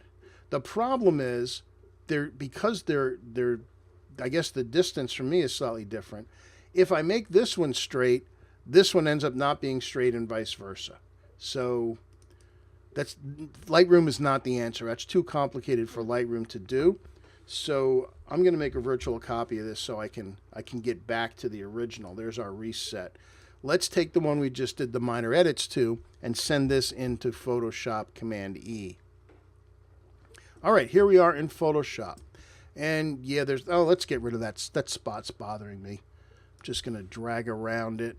The problem is because I guess the distance from me is slightly different. If I make this one straight, this one ends up not being straight and vice versa. So Lightroom is not the answer. That's too complicated for Lightroom to do. So I'm going to make a virtual copy of this so I can get back to the original. There's our reset. Let's take the one we just did the minor edits to and send this into Photoshop Command E. All right, here we are in Photoshop. And yeah, let's get rid of that spot's bothering me. I'm just going to drag around it.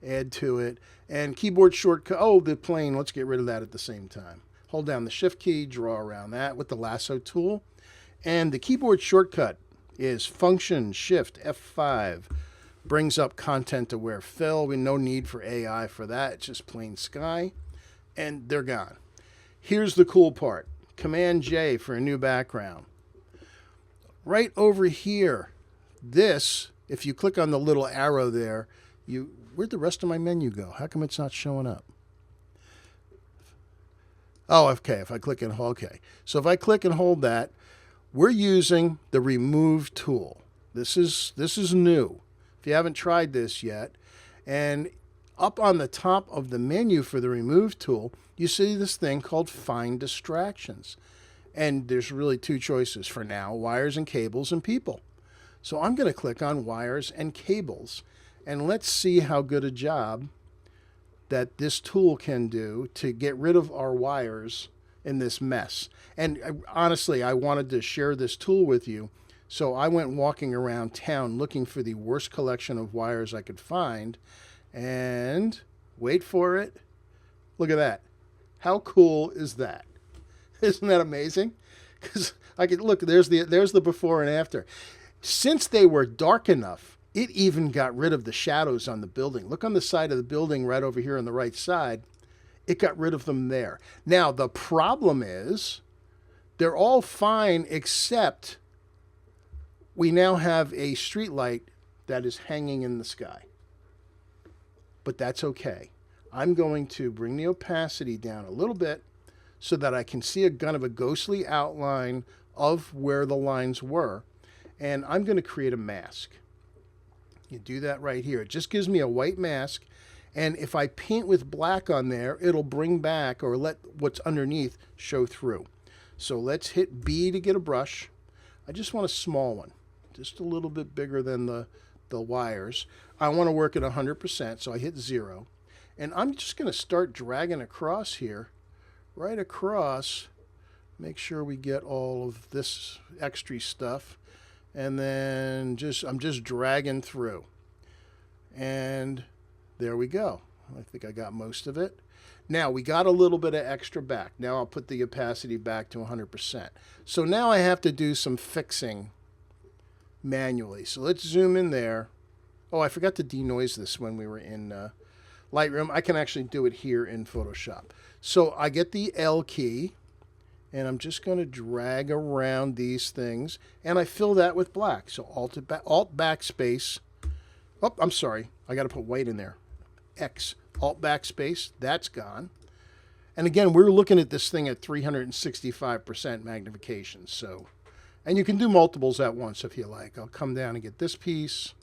Add to it, and keyboard shortcut, the plane, let's get rid of that at the same time. Hold down the shift key, draw around that with the lasso tool, and the keyboard shortcut is function shift F5, brings up content aware fill. We no need for AI for that, it's just plain sky, and they're gone. Here's the cool part, Command J for a new background. Right over here, this, if you click on the little arrow there, where'd the rest of my menu go? How come it's not showing up? Oh, okay, if I click and hold, okay. So if I click and hold that, we're using the remove tool. This is new. If you haven't tried this yet, and up on the top of the menu for the remove tool, you see this thing called find distractions. And there's really 2 choices for now, wires and cables and people. So I'm going to click on wires and cables. And let's see how good a job that this tool can do to get rid of our wires in this mess. And honestly, I wanted to share this tool with you. So I went walking around town looking for the worst collection of wires I could find. And wait for it. Look at that. How cool is that? Isn't that amazing? Because I could look, there's the before and after. Since they were dark enough, it even got rid of the shadows on the building. Look on the side of the building right over here on the right side. It got rid of them there. Now, the problem is they're all fine except we now have a street light that is hanging in the sky. But that's okay. I'm going to bring the opacity down a little bit so that I can see a kind of a ghostly outline of where the lines were. And I'm going to create a mask. You do that right here. It just gives me a white mask. And if I paint with black on there, it'll bring back or let what's underneath show through. So let's hit B to get a brush. I just want a small one, just a little bit bigger than the wires. I want to work at 100%, so I hit 0. And I'm just going to start dragging across here, right across. Make sure we get all of this extra stuff. And then I'm just dragging through. And there we go. I think I got most of it. Now we got a little bit of extra back. Now I'll put the opacity back to 100%. So now I have to do some fixing manually. So let's zoom in there. Oh, I forgot to denoise this when we were in Lightroom. I can actually do it here in Photoshop. So I get the L key. And I'm just going to drag around these things. And I fill that with black. So Alt backspace. Oh, I'm sorry. I got to put white in there. X. Alt backspace. That's gone. And again, we're looking at this thing at 365% magnification. So, and you can do multiples at once if you like. I'll come down and get this piece.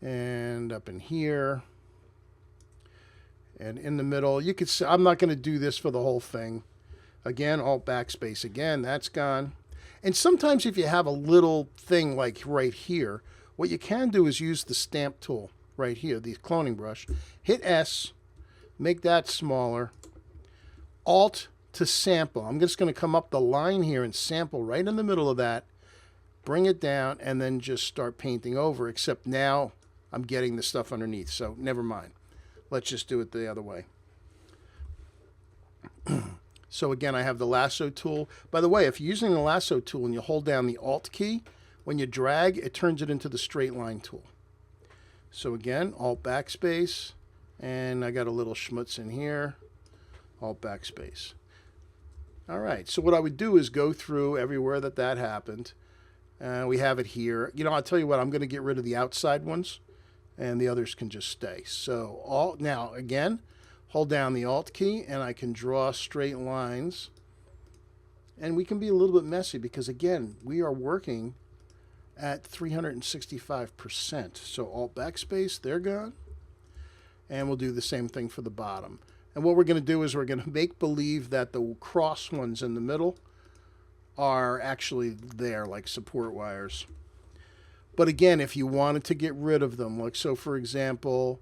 And up in here. And in the middle. You could see, I'm not going to do this for the whole thing. Again, Alt backspace again, that's gone. And sometimes if you have a little thing like right here, what you can do is use the stamp tool right here, the cloning brush. Hit S, make that smaller. Alt to sample. I'm just going to come up the line here and sample right in the middle of that. Bring it down and then just start painting over, except now I'm getting the stuff underneath. So never mind. Let's just do it the other way. So again, I have the lasso tool. By the way, if you're using the lasso tool and you hold down the Alt key, when you drag, it turns it into the straight line tool. So again, Alt backspace, and I got a little schmutz in here, Alt backspace. All right, so what I would do is go through everywhere that happened. We have it here. You know, I'll tell you what, I'm going to get rid of the outside ones, and the others can just stay. So now, again, hold down the Alt key, and I can draw straight lines. And we can be a little bit messy because, again, we are working at 365%. So Alt backspace, they're gone. And we'll do the same thing for the bottom. And what we're going to do is we're going to make believe that the cross ones in the middle are actually there, like support wires. But again, if you wanted to get rid of them, like so, for example,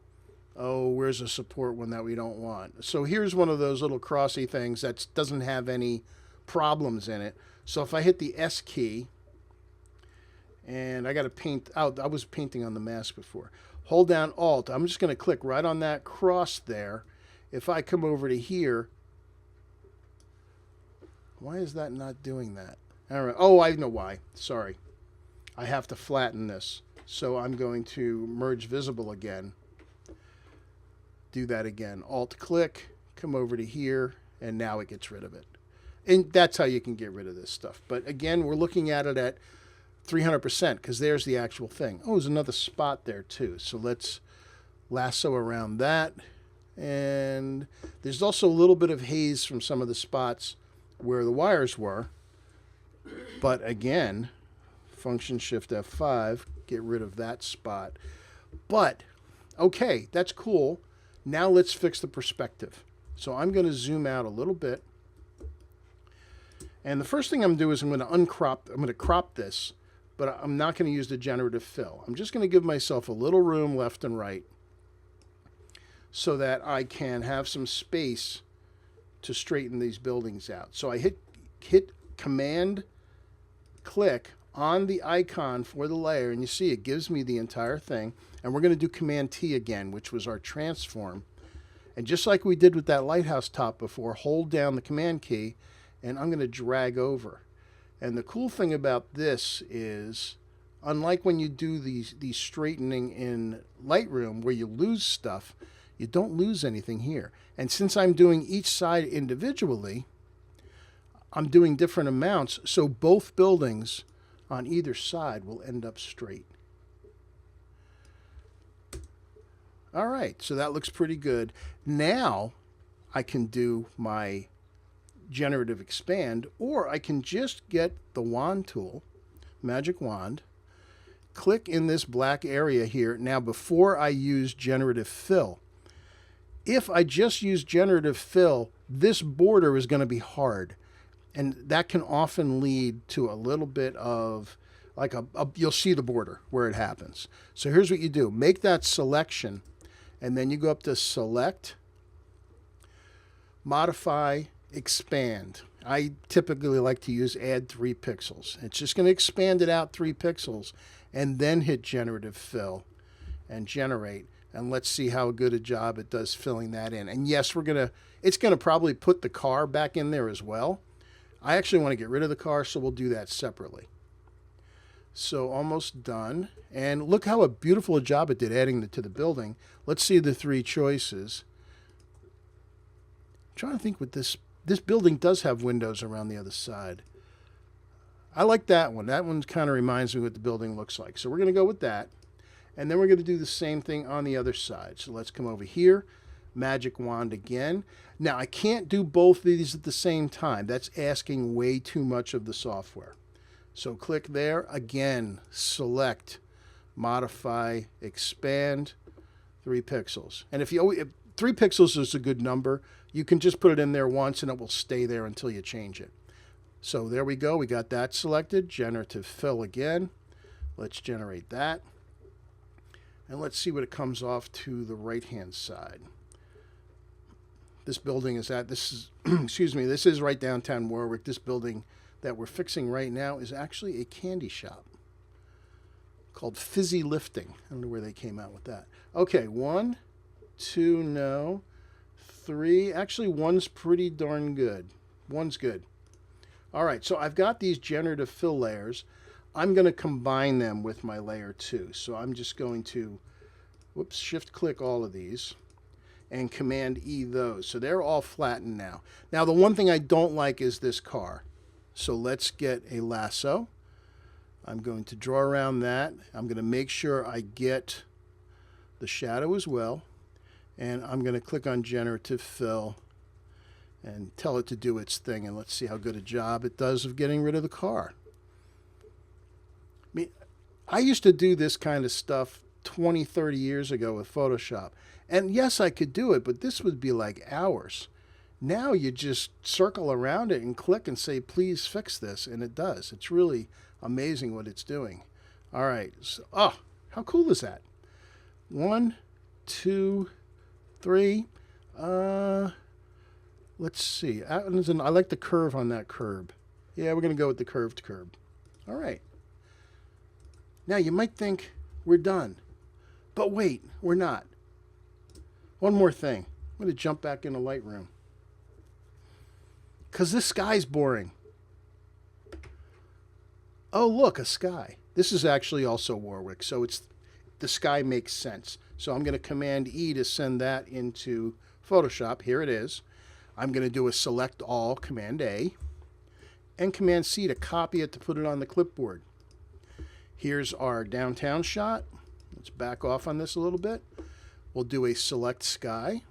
oh, where's a support one that we don't want? So here's one of those little crossy things that doesn't have any problems in it. So if I hit the S key, and I got to paint out, I was painting on the mask before. Hold down Alt. I'm just going to click right on that cross there. If I come over to here, why is that not doing that? All right. Oh, I know why. Sorry. I have to flatten this. So I'm going to merge visible again. Do that again. Alt click, come over to here, and now it gets rid of it. And that's how you can get rid of this stuff. But again, we're looking at it at 300% because there's the actual thing. Oh, there's another spot there too. So let's lasso around that. And there's also a little bit of haze from some of the spots where the wires were. But again, function shift F5, get rid of that spot. But, okay, that's cool. Now let's fix the perspective. So I'm going to zoom out a little bit. And the first thing I'm going to do is I'm going to crop this, but I'm not going to use the generative fill. I'm just going to give myself a little room left and right so that I can have some space to straighten these buildings out. So I hit Command click on the icon for the layer, and you see it gives me the entire thing. And we're going to do Command T again, which was our transform. And just like we did with that lighthouse top before, hold down the Command key, and I'm going to drag over. And the cool thing about this is, unlike when you do these straightening in Lightroom where you lose stuff, you don't lose anything here. And since I'm doing each side individually, I'm doing different amounts, so both buildings on either side will end up straight. All right, so that looks pretty good. Now I can do my generative expand, or I can just get the wand tool, magic wand, click in this black area here. Now before I use generative fill, if I just use generative fill, this border is going to be hard. And that can often lead to a little bit of like you'll see the border where it happens. So here's what you do. Make that selection, and then you go up to select, modify, expand. I typically like to use add 3 pixels. It's just going to expand it out 3 pixels, and then hit generative fill and generate. And let's see how good a job it does filling that in. And yes, it's going to probably put the car back in there as well. I actually want to get rid of the car, so we'll do that separately. So almost done. And look how a beautiful a job it did adding to the building. Let's see the 3 choices. I'm trying to think what this building does have windows around the other side. I like that one. That one kind of reminds me what the building looks like. So we're going to go with that. And then we're going to do the same thing on the other side. So let's come over here. Magic wand again. Now I can't do both of these at the same time. That's asking way too much of the software. So click there again, select, modify, expand, 3 pixels. And if 3 pixels is a good number, you can just put it in there once and it will stay there until you change it. So there we go. We got that selected. Generative fill again. Let's generate that. And let's see what it comes off to the right-hand side. This building is excuse me, this is right downtown Warwick. This building that we're fixing right now is actually a candy shop called Fizzy Lifting. I don't know where they came out with that. Okay, 1, 2, no, 3. Actually, 1's pretty darn good. 1's good. All right, so I've got these generative fill layers. I'm going to combine them with my layer 2. So I'm just going to, shift click all of these and Command E those. So they're all flattened now. Now the one thing I don't like is this car. So let's get a lasso. I'm going to draw around that. I'm going to make sure I get the shadow as well. And I'm going to click on generative fill and tell it to do its thing. And let's see how good a job it does of getting rid of the car. I mean, I used to do this kind of stuff 20, 30 years ago with Photoshop. And yes, I could do it, but this would be like hours. Now you just circle around it and click and say, please fix this, and it does. It's really amazing what it's doing. All right. So, how cool is that? 1, 2, 3. Let's see. I like the curve on that curb. Yeah, we're going to go with the curved curb. All right. Now you might think we're done. But wait, we're not. One more thing. I'm going to jump back into Lightroom. Because this sky's boring. Oh, look, a sky. This is actually also Warwick, so the sky makes sense. So I'm going to Command E to send that into Photoshop. Here it is. I'm going to do a select all, Command A, and Command C to copy it to put it on the clipboard. Here's our downtown shot. Let's back off on this a little bit. We'll do a select sky.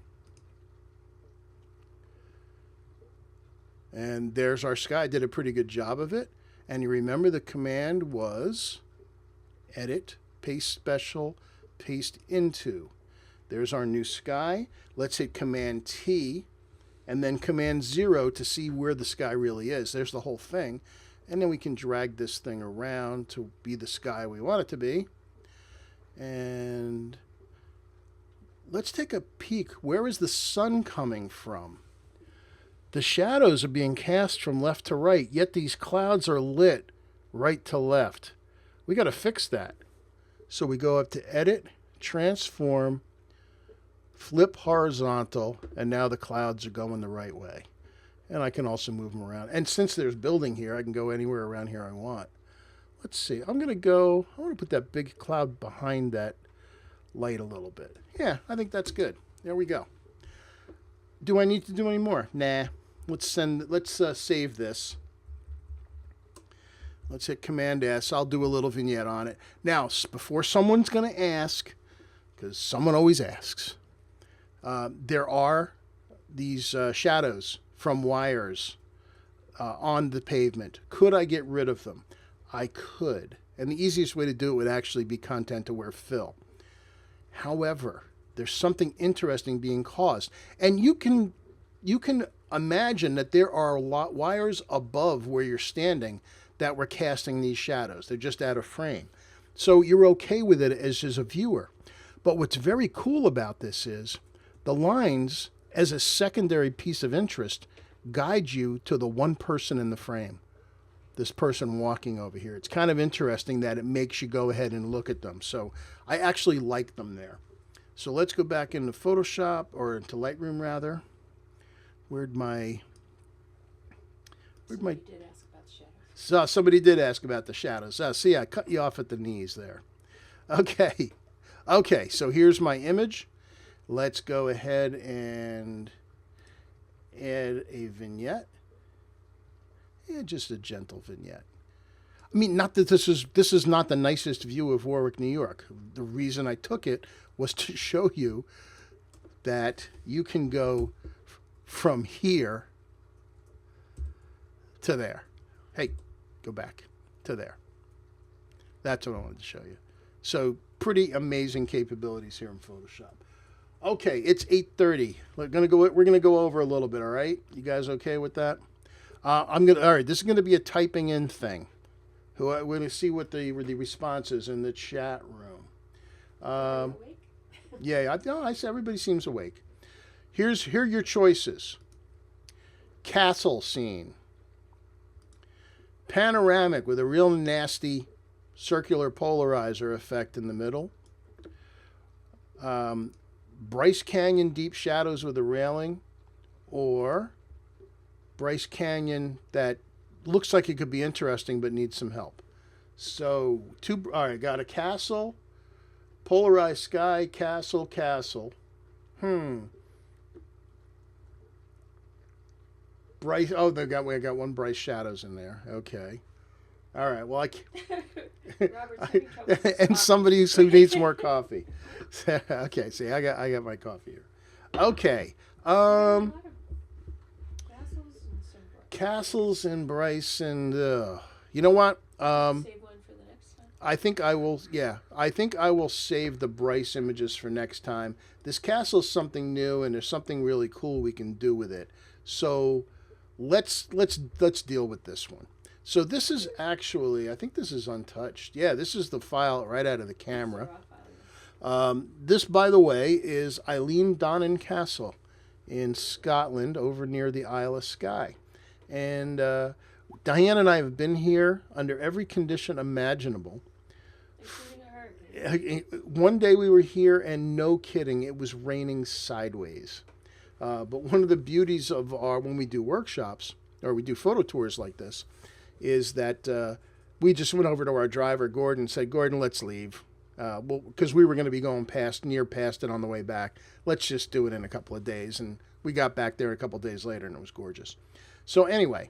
And there's our sky. I did a pretty good job of it. And you remember the command was edit, paste special, paste into. There's our new sky. Let's hit Command T and then Command 0 to see where the sky really is. There's the whole thing. And then we can drag this thing around to be the sky we want it to be. And let's take a peek. Where is the sun coming from? The shadows are being cast from left to right, yet these clouds are lit right to left. We got to fix that. So we go up to Edit, Transform, Flip Horizontal, and now the clouds are going the right way. And I can also move them around. And since there's building here, I can go anywhere around here I want. Let's see. I want to put that big cloud behind that light a little bit. Yeah, I think that's good. There we go. Do I need to do any more? Nah. Let's save this. Let's hit Command S. I'll do a little vignette on it. Now, before someone's going to ask, because someone always asks, there are these shadows from wires on the pavement. Could I get rid of them? I could. And the easiest way to do it would actually be content-aware fill. However, there's something interesting being caused. And you can imagine that there are wires above where you're standing that were casting these shadows. They're just out of frame. So you're okay with it as a viewer. But what's very cool about this is the lines, as a secondary piece of interest, guide you to the one person in the frame. This person walking over here. It's kind of interesting that it makes you go ahead and look at them. So I actually like them there. So let's go back into Photoshop, or into Lightroom rather. Somebody did ask about the shadows. So somebody did ask about the shadows. See, I cut you off at the knees there. Okay. Okay, so here's my image. Let's go ahead and add a vignette. Yeah, just a gentle vignette. I mean, not that this is not the nicest view of Warwick, New York. The reason I took it was to show you that you can go from here to there. Hey, go back to there. That's what I wanted to show you. So pretty amazing capabilities here in Photoshop. Okay, it's 8:30. We're gonna go over a little bit. All right, you guys okay with that? All right, this is gonna be a typing in thing. We're gonna see what the response is in the chat room. Awake? Yeah, I said everybody seems awake. Here are your choices. Castle scene. Panoramic with a real nasty circular polarizer effect in the middle. Bryce Canyon deep shadows with a railing, or Bryce Canyon that looks like it could be interesting but needs some help. So, all right, got a castle, polarized sky, castle. Bryce, we got one Bryce shadows in there. Okay. All right, well, Robert's having trouble with his and coffee. somebody who needs more coffee. Okay, see, I got my coffee here. Okay. A lot of castles and Bryce and you know what? save one for the next time. I think I will. Yeah, I think I will save the Bryce images for next time. This castle's something new, and there's something really cool we can do with it. So let's deal with this one. So this is actually, I think this is untouched. Yeah, this is the file right out of the camera. This, by the way, is Eileen Donnan Castle in Scotland, over near the Isle of Skye. And Diane and I have been here under every condition imaginable. Including a hurricane. One day we were here, and no kidding, it was raining sideways. But one of the beauties of when we do workshops, or we do photo tours like this, is that we just went over to our driver, Gordon, and said, Gordon, let's leave. Because we were going to be going past it on the way back. Let's just do it in a couple of days. And we got back there a couple of days later, and it was gorgeous. So anyway,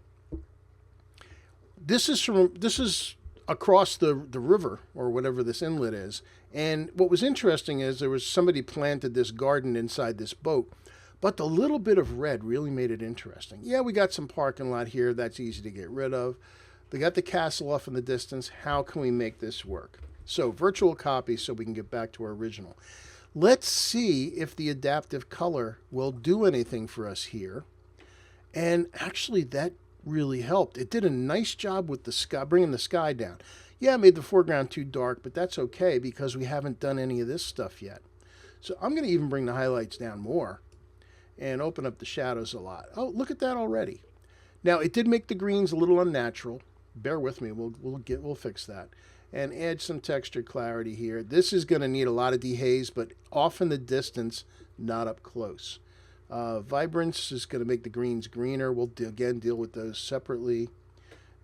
this is across the river, or whatever this inlet is. And what was interesting is there was somebody planted this garden inside this boat. But the little bit of red really made it interesting. Yeah, we got some parking lot here. That's easy to get rid of. They got the castle off in the distance. How can we make this work? So virtual copy so we can get back to our original. Let's see if the adaptive color will do anything for us here. And actually, that really helped. It did a nice job with the sky, bringing the sky down. Yeah, it made the foreground too dark, but that's okay because we haven't done any of this stuff yet. So I'm going to even bring the highlights down more. and open up the shadows a lot. Oh, look at that already. Now, it did make the greens a little unnatural. Bear with me. We'll fix that. And add some texture clarity here. This is going to need a lot of dehaze, but off in the distance, not up close. Vibrance is going to make the greens greener. We'll again deal with those separately.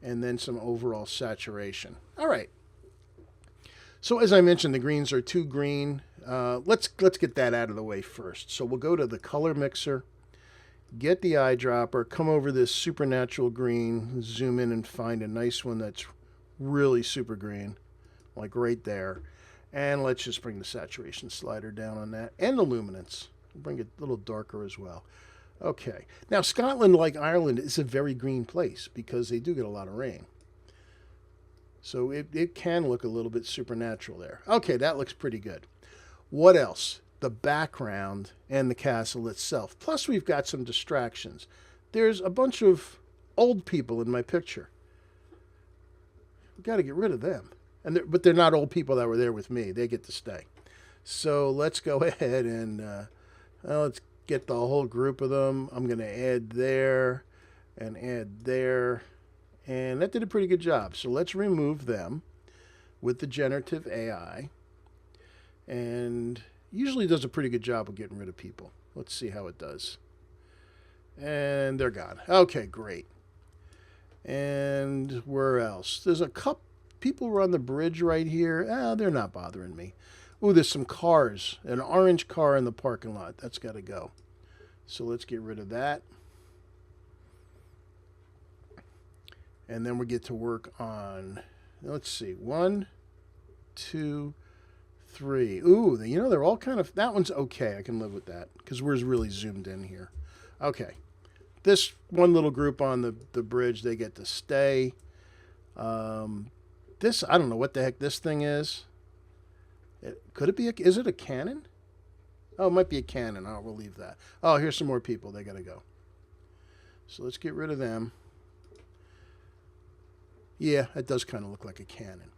And then some overall saturation. All right. So as I mentioned, the greens are too green. Let's get that out of the way first. So we'll go to the color mixer, get the eyedropper, come over this supernatural green, zoom in and find a nice one that's really super green, like right there. And let's just bring the saturation slider down on that, and the luminance. Bring it a little darker as well. Okay. Now, Scotland, like Ireland, is a very green place because they do get a lot of rain. So it can look a little bit supernatural there. Okay, that looks pretty good. What else? The background and the castle itself. Plus, we've got some distractions. There's a bunch of old people in my picture. We've got to get rid of them. But they're not old people that were there with me. They get to stay. So let's go ahead and let's get the whole group of them. I'm going to add there and add there. And that did a pretty good job. So let's remove them with the generative AI. And usually does a pretty good job of getting rid of people. Let's see how it does. And they're gone. Okay, great. And where else? There's a couple people were on the bridge right here. They're not bothering me. Ooh, there's some cars. An orange car in the parking lot. That's got to go. So let's get rid of that. And then we get to work on, let's see, 1, 2, 3. Ooh, they're all kind of, that one's okay. I can live with that because we're really zoomed in here. Okay. This one little group on the bridge, they get to stay. This, I don't know what the heck this thing is. Could it be, is it a cannon? Oh, it might be a cannon. We'll leave that. Oh, here's some more people. They got to go. So let's get rid of them. Yeah, it does kind of look like a cannon.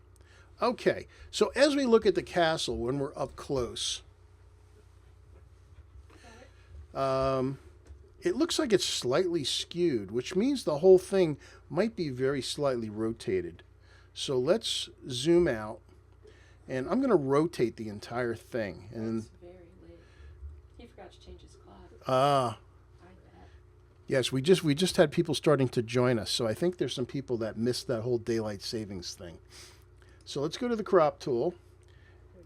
Okay, so as we look at the castle when we're up close, it looks like it's slightly skewed, which means the whole thing might be very slightly rotated. So let's zoom out, and I'm going to rotate the entire thing. And that's very late. He forgot to change his clock. Yes, we just had people starting to join us, so I think there's some people that missed that whole daylight savings thing. So let's go to the crop tool.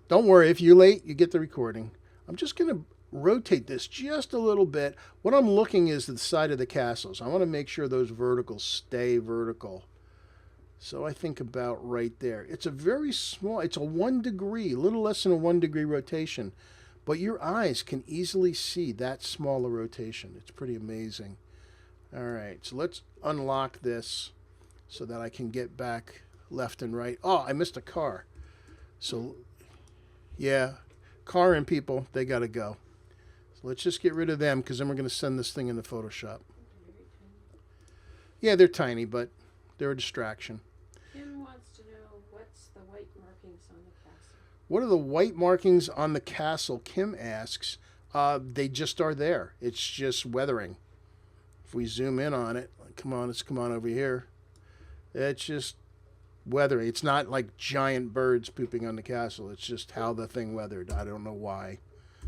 Don't worry, if you're late, you get the recording. I'm just going to rotate this just a little bit. What I'm looking is the side of the castle, so I want to make sure those verticals stay vertical. So I think about right there. It's a very small, it's a 1 degree, a little less than a 1 degree rotation, but your eyes can easily see that small a rotation. It's pretty amazing. All right, so let's unlock this so that I can get back left and right. Oh, I missed a car. So, yeah, car and people, they got to go. So let's just get rid of them because then we're going to send this thing into Photoshop. Yeah, they're tiny, but they're a distraction. Kim wants to know what's the white markings on the castle. What are the white markings on the castle? Kim asks. They just are there. It's just weathering. If we zoom in on it, let's come on over here. It's just weathering. It's not like giant birds pooping on the castle. It's just how the thing weathered. I don't know why.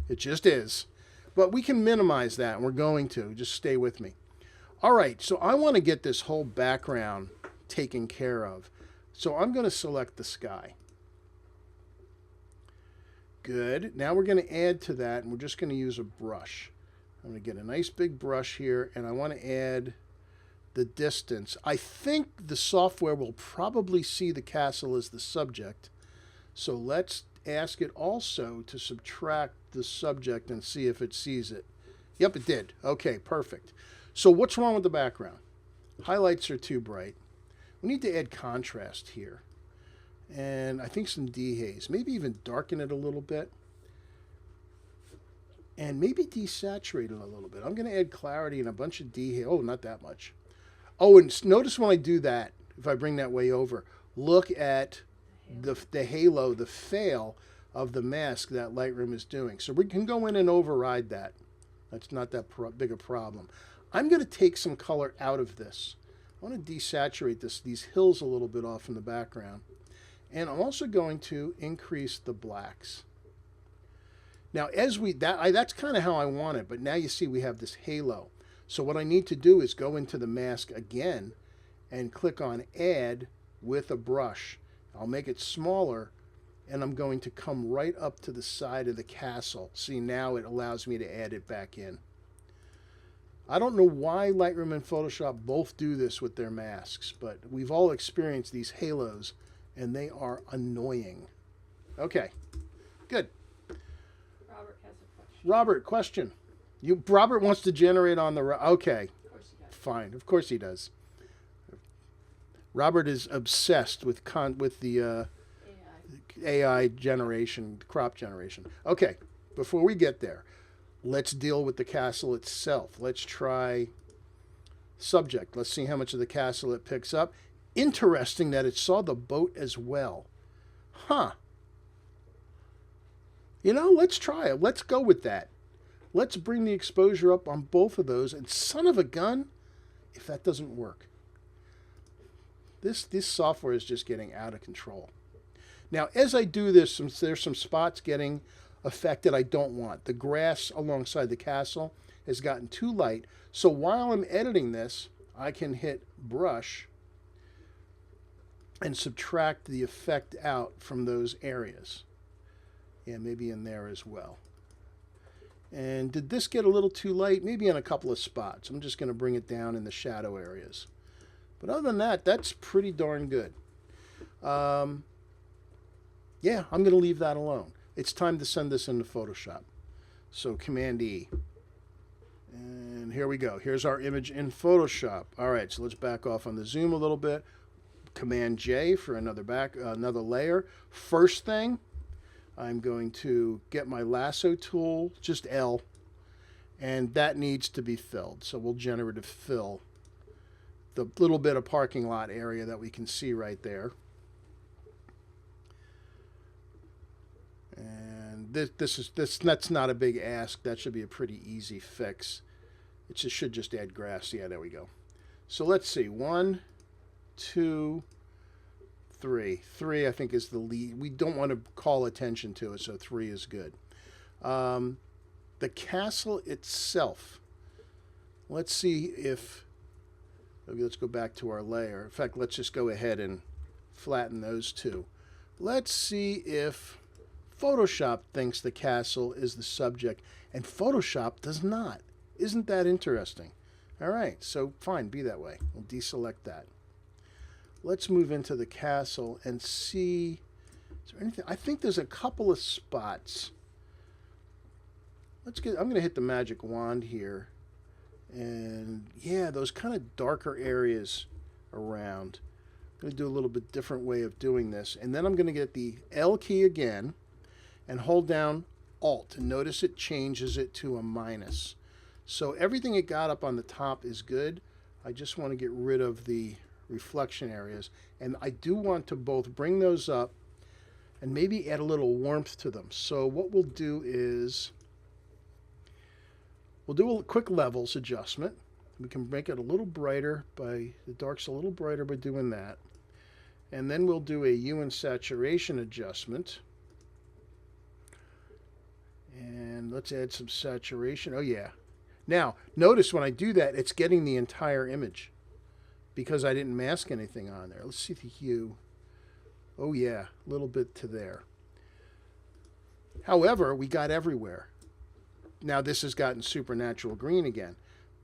It just is. But we can minimize that, and we're going to. Just stay with me. All right, so I want to get this whole background taken care of. So I'm going to select the sky. Good. Now we're going to add to that, and we're just going to use a brush. I'm going to get a nice big brush here, and I want to add the distance. I think the software will probably see the castle as the subject. So let's ask it also to subtract the subject and see if it sees it. Yep, it did. Okay, perfect. So what's wrong with the background? Highlights are too bright. We need to add contrast here. And I think some dehaze. Maybe even darken it a little bit. And maybe desaturate it a little bit. I'm going to add clarity and a bunch of dehaze. Oh, not that much. Oh, and notice when I do that, if I bring that way over, look at the halo, the fail of the mask that Lightroom is doing. So we can go in and override that. That's not that big a problem. I'm going to take some color out of this. I want to desaturate these hills a little bit off in the background. And I'm also going to increase the blacks. Now, that's kind of how I want it, but now you see we have this halo. So what I need to do is go into the mask again and click on Add with a brush. I'll make it smaller, and I'm going to come right up to the side of the castle. See, now it allows me to add it back in. I don't know why Lightroom and Photoshop both do this with their masks, but we've all experienced these halos, and they are annoying. Okay, good. Robert has a question. Robert, question. Robert wants to generate on the... Okay, Of course he does. fine. Of course he does. Robert is obsessed with the AI generation, crop generation. Okay, before we get there, let's deal with the castle itself. Let's try subject. Let's see how much of the castle it picks up. Interesting that it saw the boat as well. Huh. You know, let's try it. Let's go with that. Let's bring the exposure up on both of those. And son of a gun, if that doesn't work. This software is just getting out of control. Now, as I do this, there's some spots getting affected I don't want. The grass alongside the castle has gotten too light. So while I'm editing this, I can hit brush and subtract the effect out from those areas. Yeah, maybe in there as well. And did this get a little too light? Maybe in a couple of spots. I'm just going to bring it down in the shadow areas. But other than that, that's pretty darn good. Yeah, I'm going to leave that alone. It's time to send this into Photoshop. So Command E. And here we go. Here's our image in Photoshop. All right, so let's back off on the zoom a little bit. Command J for another layer. First thing, I'm going to get my lasso tool, just L, and that needs to be filled. So we'll generative fill the little bit of parking lot area that we can see right there. And that's not a big ask. That should be a pretty easy fix. It should just add grass. Yeah, there we go. So let's see. 1, 2, 3. 3, I think, is the lead. We don't want to call attention to it, so 3 is good. The castle itself. Let's see if... Let's go back to our layer. In fact, let's just go ahead and flatten those two. Let's see if Photoshop thinks the castle is the subject, and Photoshop does not. Isn't that interesting? All right, so fine, be that way. We'll deselect that. Let's move into the castle and see, is there anything? I think there's a couple of spots. I'm going to hit the magic wand here. And yeah, those kind of darker areas around. I'm going to do a little bit different way of doing this. And then I'm going to get the L key again and hold down Alt. And notice it changes it to a minus. So everything it got up on the top is good. I just want to get rid of the reflection areas. And I do want to both bring those up and maybe add a little warmth to them. So what we'll do is we'll do a quick levels adjustment. We can make it a little brighter by, the dark's a little brighter by doing that. And then we'll do a hue and saturation adjustment. And let's add some saturation. Oh yeah. Now, notice when I do that, it's getting the entire image because I didn't mask anything on there. Let's see the hue. Oh yeah, a little bit to there. However, we got everywhere. Now this has gotten supernatural green again.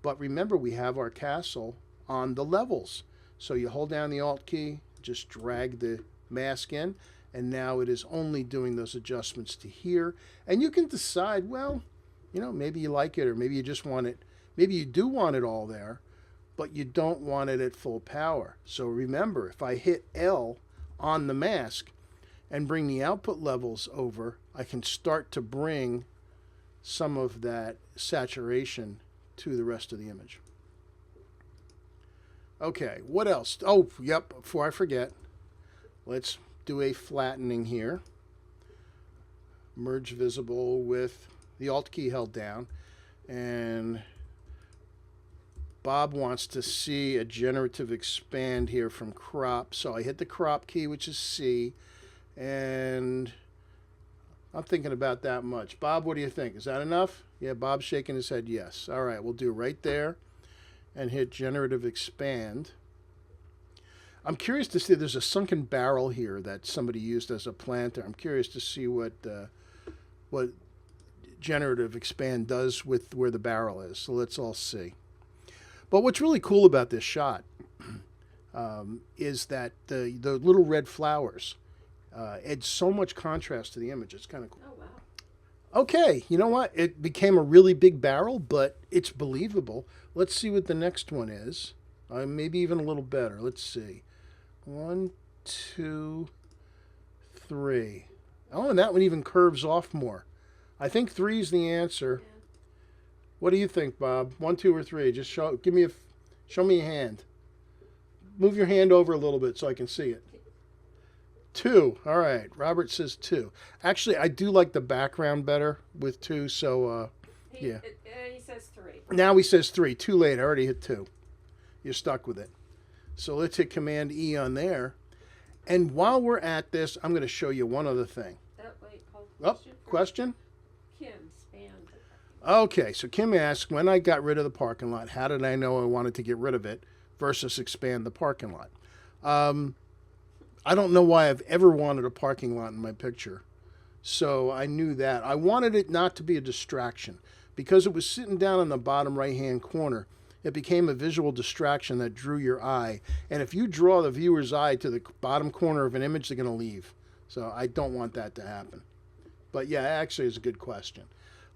But remember, we have our castle on the levels. So you hold down the Alt key, just drag the mask in, and now it is only doing those adjustments to here. And you can decide, well, you know, maybe you like it, or maybe you just want it, maybe you do want it all there, but you don't want it at full power. So remember, if I hit L on the mask and bring the output levels over, I can start to bring some of that saturation to the rest of the image. Okay, what else? Oh, yep, before I forget, let's do a flattening here. Merge visible with the Alt key held down. And Bob wants to see a generative expand here from crop. So I hit the crop key, which is C, and I'm thinking about that much. Bob, what do you think? Is that enough? Yeah, Bob's shaking his head yes. All right, we'll do right there and hit generative expand. I'm curious to see, there's a sunken barrel here that somebody used as a planter. I'm curious to see what generative expand does with where the barrel is. So let's all see. But what's really cool about this shot is that the little red flowers add so much contrast to the image. It's kind of cool. Oh, wow. Okay, you know what? It became a really big barrel, but it's believable. Let's see what the next one is. Maybe even a little better. Let's see. 1, 2, 3. Oh, and that one even curves off more. I think 3 is the answer. Yeah. What do you think, Bob? 1, 2, or 3? Just show me a hand. Move your hand over a little bit so I can see it. 2. All right. Robert says 2. Actually, I do like the background better with 2. So yeah. He says 3. Now he says 3. Too late. I already hit 2. You're stuck with it. So let's hit Command E on there. And while we're at this, I'm going to show you one other thing. Wait, hold Oh, question? Kim, expand. Okay, so Kim asked, when I got rid of the parking lot, how did I know I wanted to get rid of it versus expand the parking lot? I don't know why I've ever wanted a parking lot in my picture. So I knew that. I wanted it not to be a distraction. Because it was sitting down in the bottom right-hand corner, it became a visual distraction that drew your eye. And if you draw the viewer's eye to the bottom corner of an image, they're going to leave. So I don't want that to happen. But yeah, actually, it's a good question.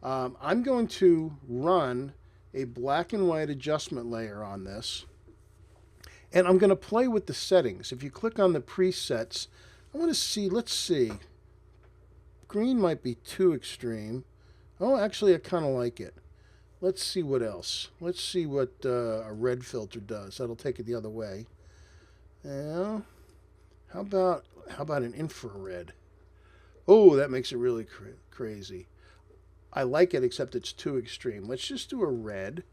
I'm going to run a black and white adjustment layer on this. And I'm going to play with the settings. If you click on the presets, I want to see, let's see. Green might be too extreme. Oh, actually, I kind of like it. Let's see what else. Let's see what a red filter does. That'll take it the other way. Now, how about an infrared? Oh, that makes it really crazy. I like it, except it's too extreme. Let's just do a red.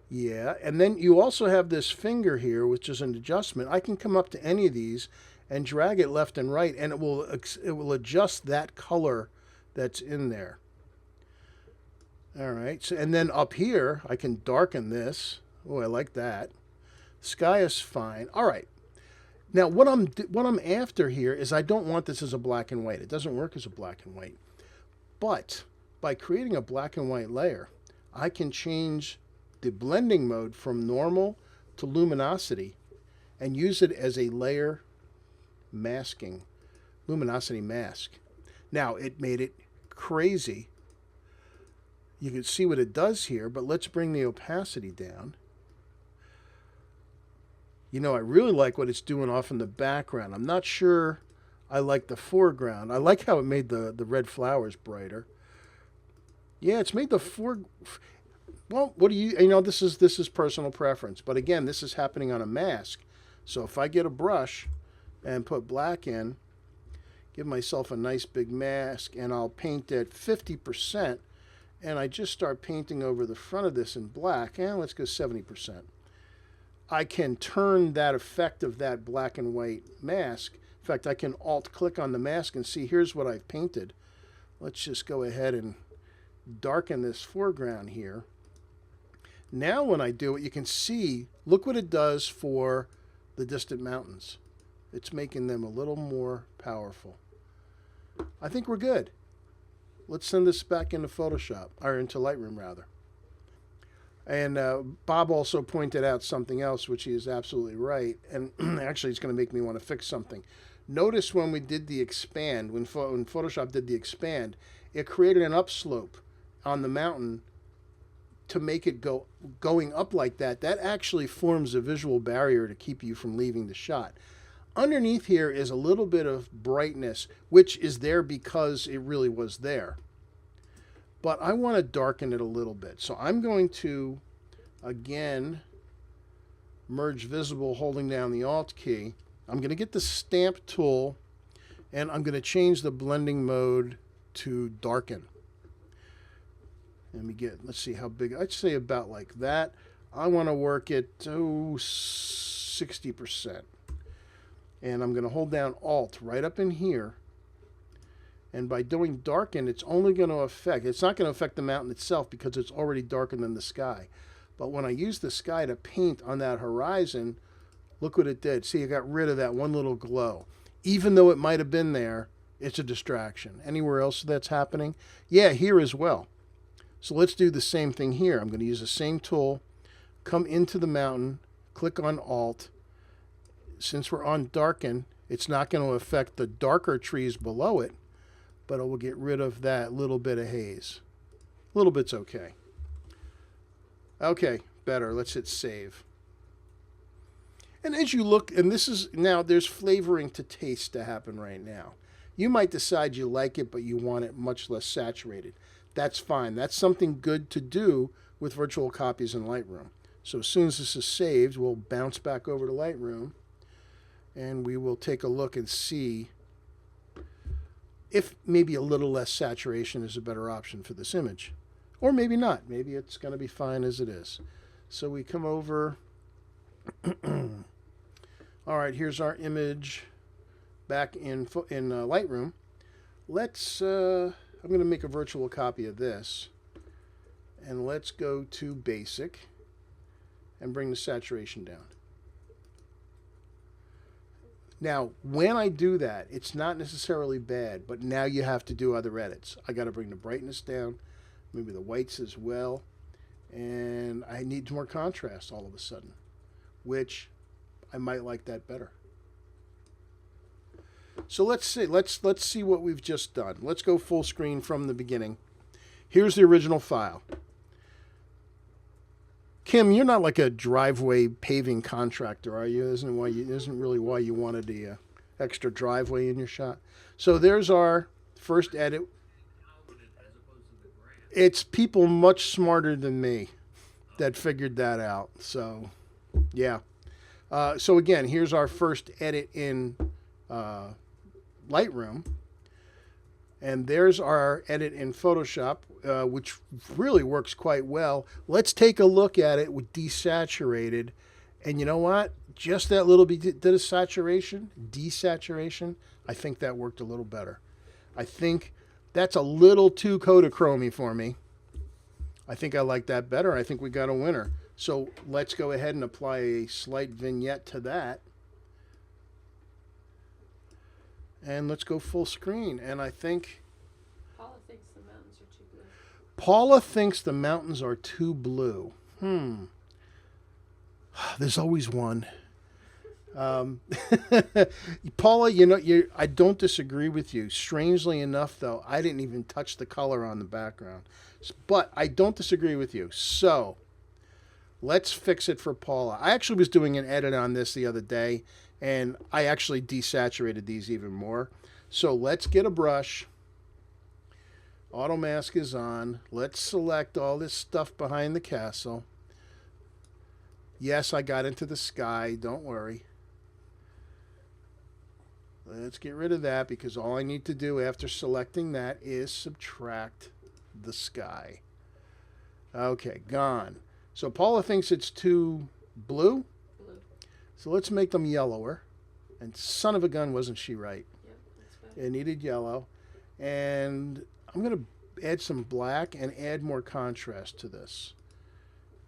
Yeah, and then you also have this finger here, which is an adjustment. I can come up to any of these and drag it left and right, and it will adjust that color that's in there. All right, so, and then up here, I can darken this. Oh, I like that. Sky is fine. All right. Now, what I'm after here is I don't want this as a black and white. It doesn't work as a black and white. But by creating a black and white layer, I can change the blending mode from normal to luminosity and use it as a layer masking, luminosity mask. Now, it made it crazy. You can see what it does here, but let's bring the opacity down. You know, I really like what it's doing off in the background. I'm not sure I like the foreground. I like how it made the red flowers brighter. Yeah, it's made the well, what do you know, this is personal preference. But again, this is happening on a mask. So if I get a brush and put black in, give myself a nice big mask, and I'll paint at 50%, and I just start painting over the front of this in black, and let's go 70%. I can turn that effect of that black and white mask. In fact, I can alt-click on the mask and see, here's what I've painted. Let's just go ahead and darken this foreground here. Now when I do it, you can see, look what it does for the distant mountains. It's making them a little more powerful. I think we're good. Let's send this back into Photoshop, or into Lightroom rather. And Bob also pointed out something else, which he is absolutely right. And actually, it's going to make me want to fix something. Notice when we did the expand, when Photoshop did the expand, it created an upslope on the mountain to make it going up like that. That actually forms a visual barrier to keep you from leaving the shot. Underneath here is a little bit of brightness, which is there because it really was there. But I want to darken it a little bit. So I'm going to, again, merge visible holding down the Alt key. I'm going to get the stamp tool, and I'm going to change the blending mode to darken. let's see how big, I'd say about like that. I want to work at 60%. And I'm going to hold down Alt right up in here. And by doing darken, it's only going to affect, it's not going to affect the mountain itself because it's already darker than the sky. But when I use the sky to paint on that horizon, look what it did. See, I got rid of that one little glow. Even though it might have been there, it's a distraction. Anywhere else that's happening? Yeah, here as well. So let's do the same thing here. I'm going to use the same tool, come into the mountain, click on Alt. Since we're on darken, it's not going to affect the darker trees below it, but it will get rid of that little bit of haze. A little bit's okay. Okay, better. Let's hit save. And as you look, and this is now, there's flavoring to taste to happen right now. You might decide you like it, but you want it much less saturated. That's fine. That's something good to do with virtual copies in Lightroom. So as soon as this is saved, we'll bounce back over to Lightroom and we will take a look and see if maybe a little less saturation is a better option for this image. Or maybe not. Maybe it's going to be fine as it is. So we come over. All right, here's our image back in Lightroom. Let's, I'm going to make a virtual copy of this. And let's go to Basic and bring the saturation down. Now, when I do that, it's not necessarily bad, but now you have to do other edits. I got to bring the brightness down, maybe the whites as well, and I need more contrast all of a sudden, which I might like that better. So let's see. Let's see what we've just done. Let's go full screen from the beginning. Here's the original file. Kim, you're not like a driveway paving contractor, are you? Isn't really why you wanted the extra driveway in your shot? So there's our first edit. It's people much smarter than me that figured that out. So, yeah. So again, here's our first edit in Lightroom. And there's our edit in Photoshop, which really works quite well. Let's take a look at it with desaturated. And you know what? Just that little bit of saturation, desaturation, I think that worked a little better. I think that's a little too Kodachrome-y for me. I think I like that better. I think we got a winner. So let's go ahead and apply a slight vignette to that. And let's go full screen. And I think Paula thinks the mountains are too blue. Paula thinks the mountains are too blue. There's always one. Paula, I don't disagree with you. Strangely enough, though, I didn't even touch the color on the background. But I don't disagree with you. So let's fix it for Paula. I actually was doing an edit on this the other day, and I actually desaturated these even more. So let's get a brush. Auto mask is on. Let's select all this stuff behind the castle. Yes, I got into the sky. Don't worry. Let's get rid of that because all I need to do after selecting that is subtract the sky. Okay, gone. So Paula thinks it's too blue. So let's make them yellower. And son of a gun, wasn't she right? Yep, that's fine. It needed yellow. And I'm going to add some black and add more contrast to this.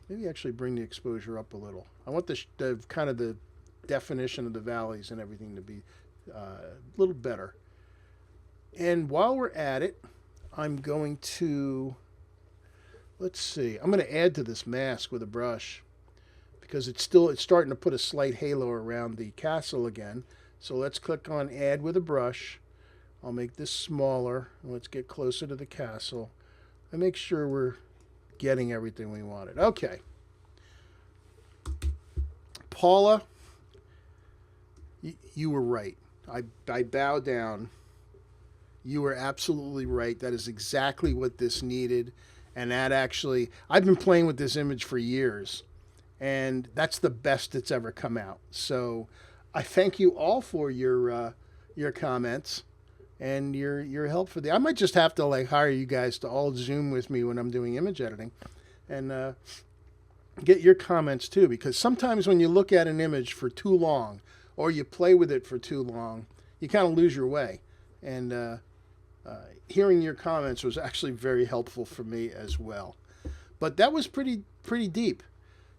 Maybe actually bring the exposure up a little. I want the kind of the definition of the valleys and everything to be a little better. And while we're at it, I'm going to, let's see, I'm going to add to this mask with a brush because it's starting to put a slight halo around the castle again. So let's click on add with a brush. I'll make this smaller. Let's get closer to the castle and make sure we're getting everything we wanted. Okay. Paula, you were right. I bow down. You were absolutely right. That is exactly what this needed. And that actually, I've been playing with this image for years. And that's the best that's ever come out. So I thank you all for your comments. and your help for the. I might just have to like hire you guys to all Zoom with me when I'm doing image editing, and get your comments too, because sometimes when you look at an image for too long or you play with it for too long, you kind of lose your way. And hearing your comments was actually very helpful for me as well. But that was pretty deep.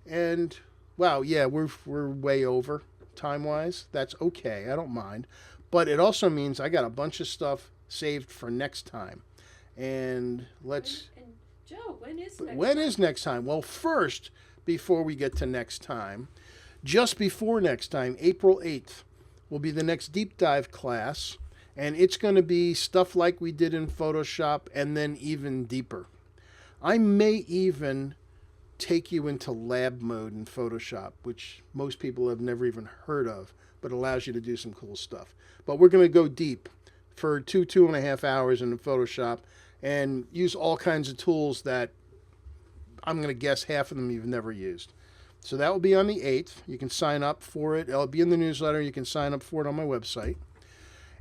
And wow, yeah, we're way over time wise. That's okay. I don't mind. But it also means I got a bunch of stuff saved for next time. And let's. And Joe, when is next When time? is next time? Well, first, before we get to next time, just before next time, April 8th, will be the next deep dive class. And it's going to be stuff like we did in Photoshop and then even deeper. I may even take you into lab mode in Photoshop, which most people have never even heard of, but allows you to do some cool stuff. But we're going to go deep for 2.5 hours in Photoshop and use all kinds of tools that I'm going to guess half of them you've never used. So that will be on the 8th. You can sign up for it. It'll be in the newsletter. You can sign up for it on my website.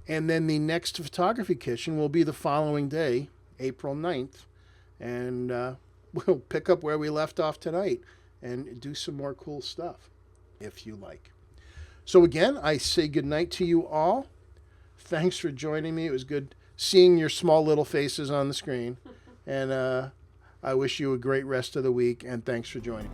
And then the next photography kitchen will be the following day, April 9th. And we'll pick up where we left off tonight and do some more cool stuff, if you like. So again, I say goodnight to you all. Thanks for joining me. It was good seeing your small little faces on the screen. And I wish you a great rest of the week, and thanks for joining.